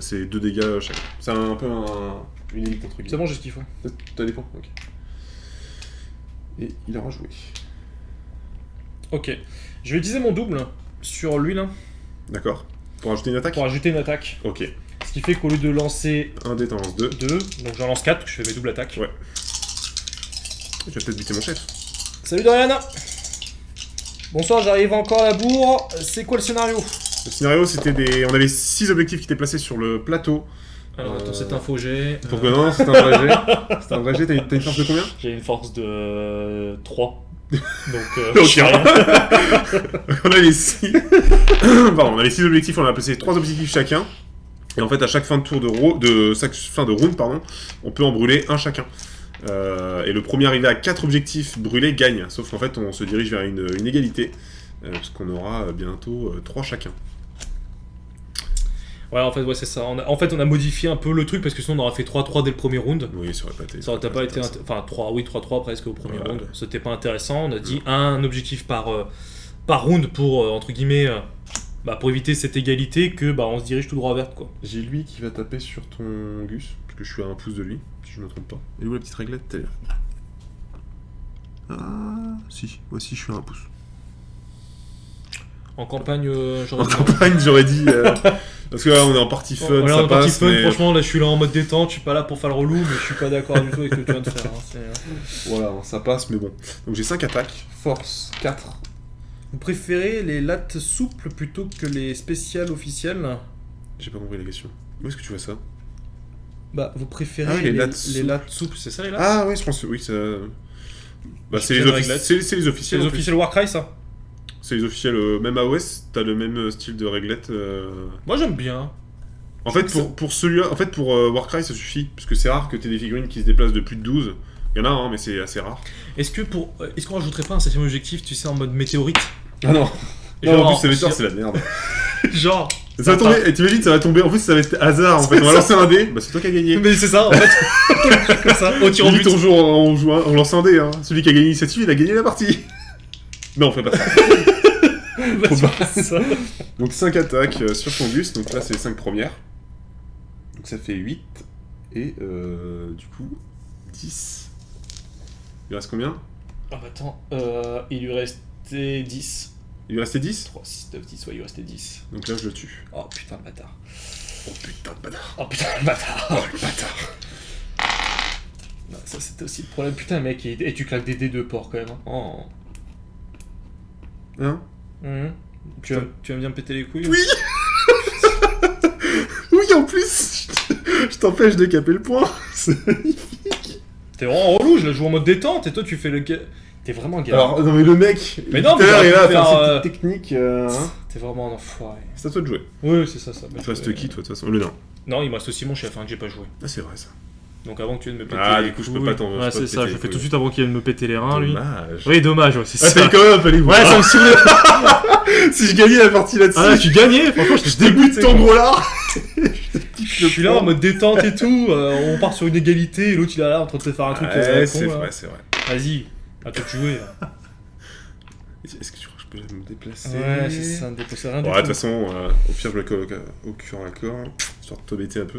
C'est 2 dégâts chacun. C'est un peu une élite entre C'est guillemets. bon, j'ai ce qu'il faut. T'as des points? Ok. Et il aura joué. Ok. Je vais utiliser mon double sur lui là D'accord. Pour ajouter une attaque? pour ajouter une attaque. Ok. Ce qui fait qu'au lieu de lancer Un dé, t'en lances 2. 2, donc j'en lance 4 parce que je fais mes doubles attaques. Ouais. Je vais peut-être buter mon chef. Salut Dorian. Bonsoir, j'arrive encore à la bourre. C'est quoi le scénario? Le scénario, c'était des. On avait 6 objectifs qui étaient placés sur le plateau. Alors attends, cette info j'ai. Donc non, c'est un vrai jet. C'est un vrai jet. T'as une force de combien? J'ai une force de 3. Donc Ok. je fais rien. On avait 6. Pardon, on avait 6 objectifs, on a placé 3 objectifs chacun. Et en fait, à chaque fin de tour fin de round, pardon, on peut en brûler un chacun. Et le premier arrivé à 4 objectifs brûlés gagne. Sauf qu'en fait, on se dirige vers une égalité. Parce qu'on aura bientôt 3 chacun. Ouais, en fait, ouais, c'est ça. En fait, on a modifié un peu le truc parce que sinon on aurait fait 3-3 dès le premier round. Oui, ça aurait pas été. Ça aurait pas été. intéressant. Enfin, 3-3 presque au premier Ouais. round. C'était pas intéressant. On a dit un objectif par round pour, entre guillemets, pour éviter cette égalité que on se dirige tout droit vers quoi. J'ai lui qui va taper sur ton Gus, parce que je suis à 1 pouce de lui, si je me trompe pas. Et où la petite réglette? T'es là. Ah, si, moi aussi je suis à 1 pouce. En campagne, j'aurais En dit. campagne, j'aurais dit Parce que là, on est en partie fun, Voilà, ça en partie passe, fun, mais... franchement, là je suis là en mode détente, je suis pas là pour faire le relou, mais je suis pas d'accord du tout avec ce que tu viens de faire. Voilà, ça passe, mais bon. Donc j'ai 5 attaques, force 4. Vous préférez les lattes souples plutôt que les spéciales officielles? J'ai pas compris la question. Où est-ce que tu vois ça? Bah, vous préférez Ah oui, les lattes souples, c'est ça les lattes? Ah oui, je pense que oui, ça... Bah, c'est J'ai les, une réglette. c'est les C'est officiels. les en plus. officiels Warcry ça? C'est les officiels, même AOS, t'as le même style de réglette. Moi j'aime bien. En fait, pour celui-là, en fait, pour Warcry, ça suffit. Parce que c'est rare que t'aies des figurines qui se déplacent de plus de 12. Il y en a, hein, mais c'est assez rare. Est-ce qu'on rajouterait pas un 7ème objectif, tu sais, en mode météorite? Ah non. Genre, Non, en plus, c'est météore, c'est la merde. Genre. Ça va tomber, et t'imagines, ça va tomber. En plus, ça va être hasard. En fait, on va lancer un dé. Bah, c'est toi qui as gagné. Mais c'est ça, en fait. Comme ça, au tir au but. Limite, on lance un dé. Hein. Celui qui a gagné l'initiative, il a gagné la partie. Non, on fait pas ça. Faut pas. C'est ça. Donc 5 attaques sur Fungus, donc là c'est les 5 premières. Donc ça fait 8. Et du coup, 10. Il reste combien? Ah bah attends, il lui restait 10. Il lui restait 10. 3, 6, 9, 10, ouais, il lui restait 10. Donc là je le tue. Oh putain le bâtard. Oh putain de bâtard. Oh putain le bâtard. Oh le bâtard. Non, ça c'était aussi le problème. Putain mec, et tu claques des dés de porc quand même. Hein. Oh. Hein? Tu vas bien me péter les couilles? Oui. Oui, en plus, je t'empêche de caper le point. T'es vraiment relou, je la joue en mode détente et toi tu fais le... T'es vraiment un gars. Alors, non mais le mec, Mais non, tout à mais l'heure, il est là à faire, faire cette petite technique. Hein. T'es vraiment un enfoiré. C'est à toi de jouer. Oui, c'est ça. Il te reste qui, toi, de toute façon? Le nain. Non, il me reste aussi mon chef, hein, que j'ai pas joué. Ah, c'est vrai ça. Donc avant que tu viennes me péter Ah, les du coup, je couilles... peux pas t'en. Ouais, c'est ça, je fais tout de suite avant qu'il vienne me péter les reins, lui. Dommage. Oui, dommage, ouais, c'est Ah, ça. t'as quand même fallu voir. Ouais, ça me saoulait. Si je gagnais la partie là-dessus. Ah, tu gagnais, franchement, je débute ton gros lard. Je suis là en mode détente et tout, on part sur une égalité et l'autre il est là en train de te faire un truc. Ouais, c'est vrai. Vas-y, à toi de jouer. Là. Est-ce que tu crois que je peux me déplacer? Ouais, c'est ça, ne déplacer rien du Ouais, de tout. toute façon, au pire, je le colle au cœur à corps, histoire de t'embêter un peu.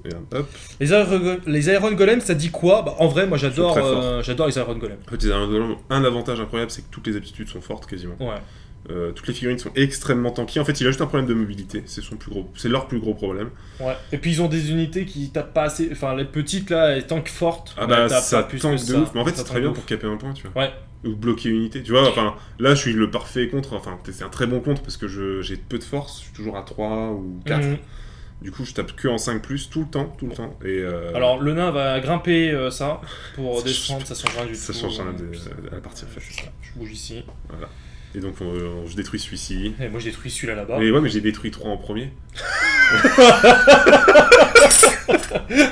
Et hop. Les Iron Golems, ça dit quoi? Bah, en vrai, moi j'adore Ils sont très j'adore les Iron Golems. En fait, les Iron Golems ont un avantage incroyable, c'est que toutes les aptitudes sont fortes quasiment. Ouais. Toutes les figurines sont extrêmement tanky. En fait, il a juste un problème de mobilité. C'est leur plus gros problème. Ouais. Et puis ils ont des unités qui tapent pas assez. Enfin, les petites là, elles tankent fortes. Ah bah, elles tapent ça pas plus tank que de ça. ouf. Mais en fait, Ça c'est tank très bien de pour ouf. caper un point, tu vois. Ouais. Ou bloquer une unité. Tu vois, enfin, là, je suis le parfait contre. Enfin, c'est un très bon contre parce que j'ai peu de force. Je suis toujours à 3 ou 4. Mhm. Du coup, je tape que en 5+, tout le temps. Et Alors, le nain va grimper ça pour Ça descendre, ça change rien du tout. ça change rien Putain. à la partie, en fait. Je bouge ici. Voilà. Et donc, je détruis celui-ci. Et moi, je détruis celui-là là-bas. Mais ouais, mais j'ai détruit 3 en premier.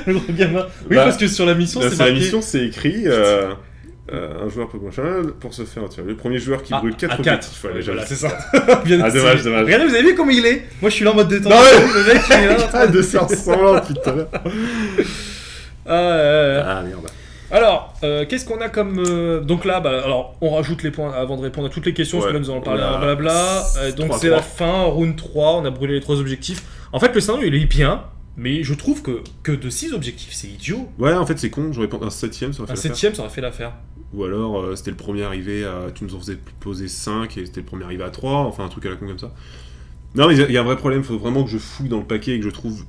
Le gros gamin. Oui, Bah, parce que sur la mission, Là, c'est c'est la marqué. mission, c'est écrit un joueur peut pour se faire. Tu vois, le premier joueur qui brûle 4 à objectifs. Ouais, Ouais, voilà, j'avoue. c'est ça. Bien Ah, essayé. dommage. Regardez, vous avez vu comment il est? Moi, je suis là en mode détente. Non, ouais. Le mec, il est là. en train Ah, de faire semblant, putain. Ah, Ah, merde. Alors, qu'est-ce qu'on a comme... Donc là, bah, alors, on rajoute les points avant de répondre à toutes les questions, parce que là, nous allons parler on a en blabla. Donc 3-3. c'est la fin, round 3, on a brûlé les 3 objectifs. En fait, le scénario, il est bien, mais je trouve que de 6 objectifs, c'est idiot. Ouais, en fait, c'est con. J'aurais pensé un 7ème, ça aurait Un fait l'affaire. 7ème, ça aurait fait l'affaire. Ou alors, c'était le premier arrivé à. Tu nous en faisais poser 5 et c'était le premier arrivé à 3. Enfin, un truc à la con comme ça. Non, mais il y a un vrai problème. Il faut vraiment que je fouille dans le paquet et que je trouve.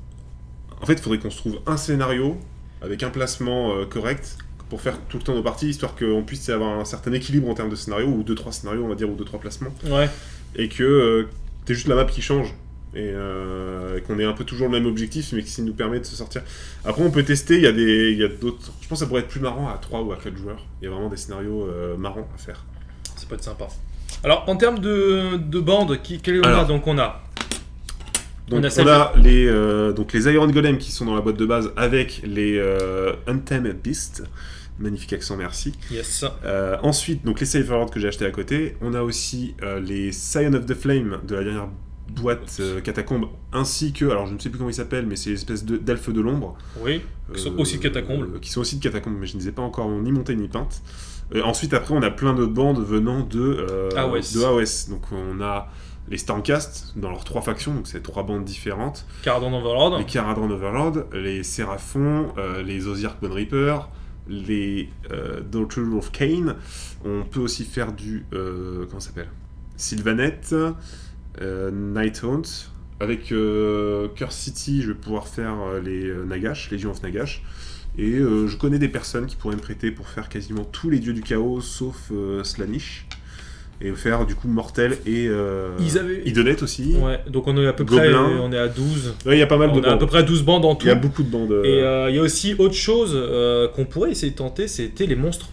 En fait, il faudrait qu'on se trouve un scénario avec un placement correct pour faire tout le temps nos parties, histoire qu'on puisse avoir un certain équilibre en termes de scénario, ou 2-3 scénarios, on va dire, ou 2-3 placements. Ouais. Et que t'es juste la map qui change. Et qu'on ait un peu toujours le même objectif, mais qui nous permet de se sortir. Après, on peut tester, il y a d'autres. Je pense que ça pourrait être plus marrant à 3 ou à 4 joueurs. Il y a vraiment des scénarios marrants à faire. Ça peut être sympa. Alors, en termes de bande, quelle on a? Donc on a... Donc, On a on a les Iron Golem qui sont dans la boîte de base avec les Untamed Beasts. Magnifique accent, merci. Yes. Ensuite, donc les Saferlord que j'ai acheté à côté. On a aussi les Scion of the Flame de la dernière boîte catacombe, ainsi que, alors je ne sais plus comment ils s'appellent, mais c'est l'espèce d'elfes de l'ombre. Oui, qui sont aussi de catacombes. Qui sont aussi de catacombes, mais je ne les ai pas encore ni montées ni peintes. Ensuite, après, on a plein d'autres bandes venant de AOS. Donc on a les Stormcast dans leurs 3 factions, donc c'est 3 bandes différentes. Caradon Overlord. Les Caradron Overlord, les Séraphons, les Osiark Bone Reaper, les Daughter of Cain. On peut aussi faire du comment ça s'appelle, Sylvanette, Nighthaunt, avec Curse City, je vais pouvoir faire les Nagash, Legion of Nagash. Et je connais des personnes qui pourraient me prêter pour faire quasiment tous les dieux du chaos, sauf Slaanesh. Et faire du coup Mortel et Idonette aussi. Ouais, donc on est à peu près on est à 12. Ouais, il y a pas mal de bandes. On a à peu près 12 bandes en tout. Il y a beaucoup de bandes. Et il y a aussi autre chose qu'on pourrait essayer de tenter, c'était les monstres.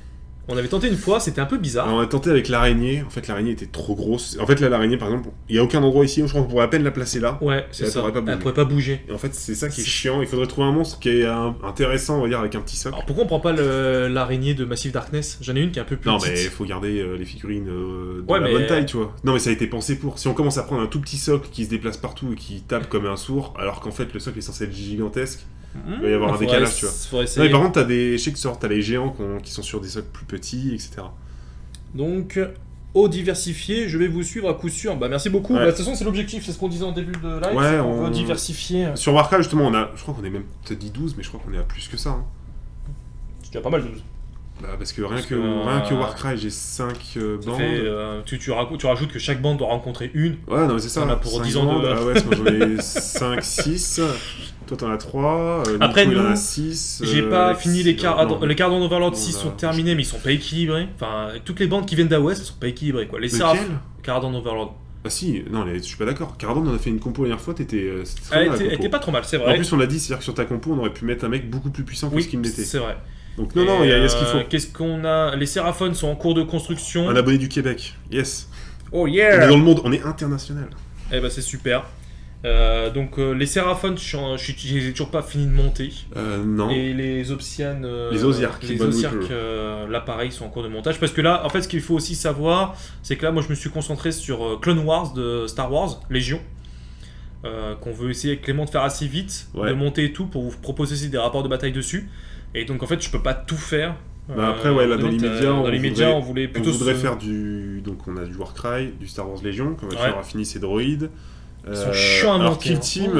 On avait tenté une fois, c'était un peu bizarre. Alors, on a tenté avec l'araignée. En fait, l'araignée était trop grosse. En fait, là, l'araignée, par exemple, il n'y a aucun endroit ici où je crois qu'on pourrait à peine la placer là. Ouais, c'est ça. Elle pourrait pas bouger. Et en fait, c'est ça qui est chiant. Il faudrait trouver un monstre qui est intéressant, on va dire, avec un petit socle. Alors pourquoi on prend pas l'araignée de Massive Darkness? J'en ai une qui est un peu plus petite. Non, mais il faut garder les figurines de la bonne taille, tu vois. Non, mais ça a été pensé pour. Si on commence à prendre un tout petit socle qui se déplace partout et qui tape comme un sourd, alors qu'en fait, le socle est censé être gigantesque. Il va y avoir un décalage, tu vois. Non, mais par contre, je sais que t'as les géants qui sont sur des socles plus petits, etc. Donc, au diversifié, je vais vous suivre à coup sûr. Bah, merci beaucoup. Ouais. Bah, de toute façon, c'est l'objectif, c'est ce qu'on disait en début de live. Ouais, on veut diversifier. Sur Warcraft, justement, je crois qu'on est même peut-être dit 12, mais je crois qu'on est à plus que ça. Hein. C'est déjà pas mal, 12. Bah, parce que rien que Warcry, j'ai 5 bandes. Tu rajoutes que chaque bande doit rencontrer une. Ouais, non, mais c'est ça. On a pour 10 ans bandes. de. Ah ouais, moi j'en ai 5, 6. Toi t'en as 3. Après, Nico, nous, il en a 6. j'ai pas fini les cartes. non. Les cartes d'Overlord On 6 a- sont terminés, mais ils sont pas équilibrés. Enfin, toutes les bandes qui viennent d'A-West, elles sont pas équilibrées, quoi. Les Seraph, Lequel Caradan Overlord. Ah si, non, je suis pas d'accord. Cardon, on a fait une compo la dernière fois, c'était très Elle bien, la compo. était pas trop mal, c'est En vrai. plus, on l'a dit, c'est-à-dire que sur ta compo, on aurait pu mettre un mec beaucoup plus puissant que Oui, ce qu'il l'était. c'est vrai. Donc non, il y a ce qu'il faut. Qu'est-ce qu'on a? Les Séraphones sont en cours de construction. Un abonné du Québec, yes. Oh On est yeah! dans le monde, on est international. Eh ben c'est super. Donc les Séraphones, j'ai toujours pas fini de monter. Non. Et les Obsianes, Les Osiarques, les Bone Osiarques, Reaper. là pareil, sont en cours de montage. Parce que là, en fait, ce qu'il faut aussi savoir, c'est que là, moi, je me suis concentré sur Clone Wars de Star Wars, Légion, qu'on veut essayer avec Clément de faire assez vite, Ouais. de monter et tout, pour vous proposer aussi des rapports de bataille dessus. Et donc, en fait, je peux pas tout faire. Bah après, ouais, là, dans l'immédiat, on voulait plutôt. On voudrait faire du. Donc, on a du Warcry, du Star Wars Légion, comme on aura fini ses droïdes. Ils sont chiants à alors monter, Kill hein. Team,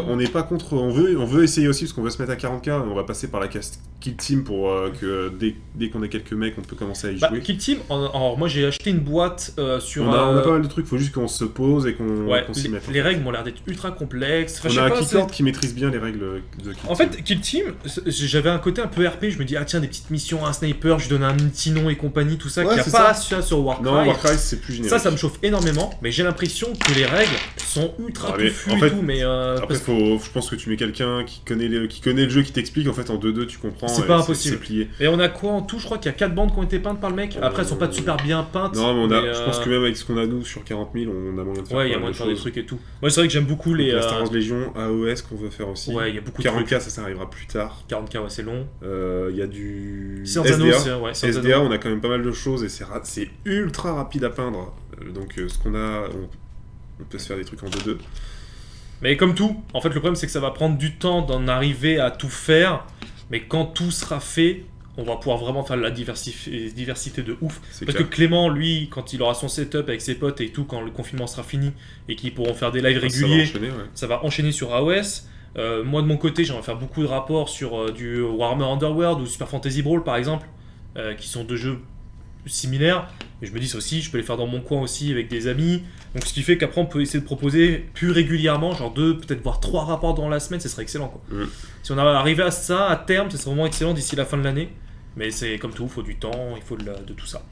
on n'est pas contre, on veut essayer aussi parce qu'on veut se mettre à 40k, on va passer par la case Kill Team pour que dès qu'on a quelques mecs, on peut commencer à y jouer. Kill Team, alors moi j'ai acheté une boîte sur. On a pas mal de trucs, faut juste qu'on se pose et qu'on s'y mette. Les règles m'ont l'air d'être ultra complexes. Enfin, On je a sais un pas, Keycord qui maîtrise bien les règles de Kill Team. En fait, Kill Team, j'avais un côté un peu RP, je me dis, ah tiens, des petites missions, un sniper, je lui donne un petit nom et compagnie, tout ça, Ouais, qu'il n'y a c'est pas ça. sur Warcry. Non, Warcry c'est plus générique. Ça me chauffe énormément, mais j'ai l'impression que les règles sont ultra mais touffues en fait, et tout, mais. Après, je pense que tu mets quelqu'un qui connaît le jeu, qui t'explique, en fait, en 2-2, tu comprends. C'est et pas impossible. C'est plié. Et on a quoi en tout? Je crois qu'il y a 4 bandes qui ont été peintes par le mec. Après, elles sont pas super bien peintes. Non, mais je pense que même avec ce qu'on a nous sur 40 000, on a moyen de faire. Ouais, il y a moyen de faire des trucs et tout. Moi, c'est vrai que j'aime beaucoup les. La Star Wars Légion, AOS qu'on veut faire aussi. Ouais, il y a beaucoup de 40k, trucs. ça arrivera plus tard. 40k, ouais, c'est long. Il y a du. Cyrano, SDA. ouais, Cyrano. SDA, on a quand même pas mal de choses et c'est ultra rapide à peindre. Donc, ce qu'on a, on peut se faire des trucs en 2-2. Mais comme tout, en fait, le problème c'est que ça va prendre du temps d'en arriver à tout faire. Mais quand tout sera fait, on va pouvoir vraiment faire de la diversité de ouf. Parce que Clément, lui, quand il aura son setup avec ses potes et tout, quand le confinement sera fini et qu'ils pourront faire des lives réguliers, ça va enchaîner sur AOS. Moi de mon côté, j'aimerais faire beaucoup de rapports sur du Warhammer Underworld ou Super Fantasy Brawl par exemple, qui sont deux jeux similaires. Et je me dis ça aussi, je peux les faire dans mon coin aussi avec des amis. Donc ce qui fait qu'après on peut essayer de proposer plus régulièrement, genre 2, peut-être voire 3 rapports dans la semaine, ce serait excellent quoi. Si on arrivait à ça à terme, ce serait vraiment excellent d'ici la fin de l'année. Mais c'est comme tout, il faut du temps, il faut de tout ça.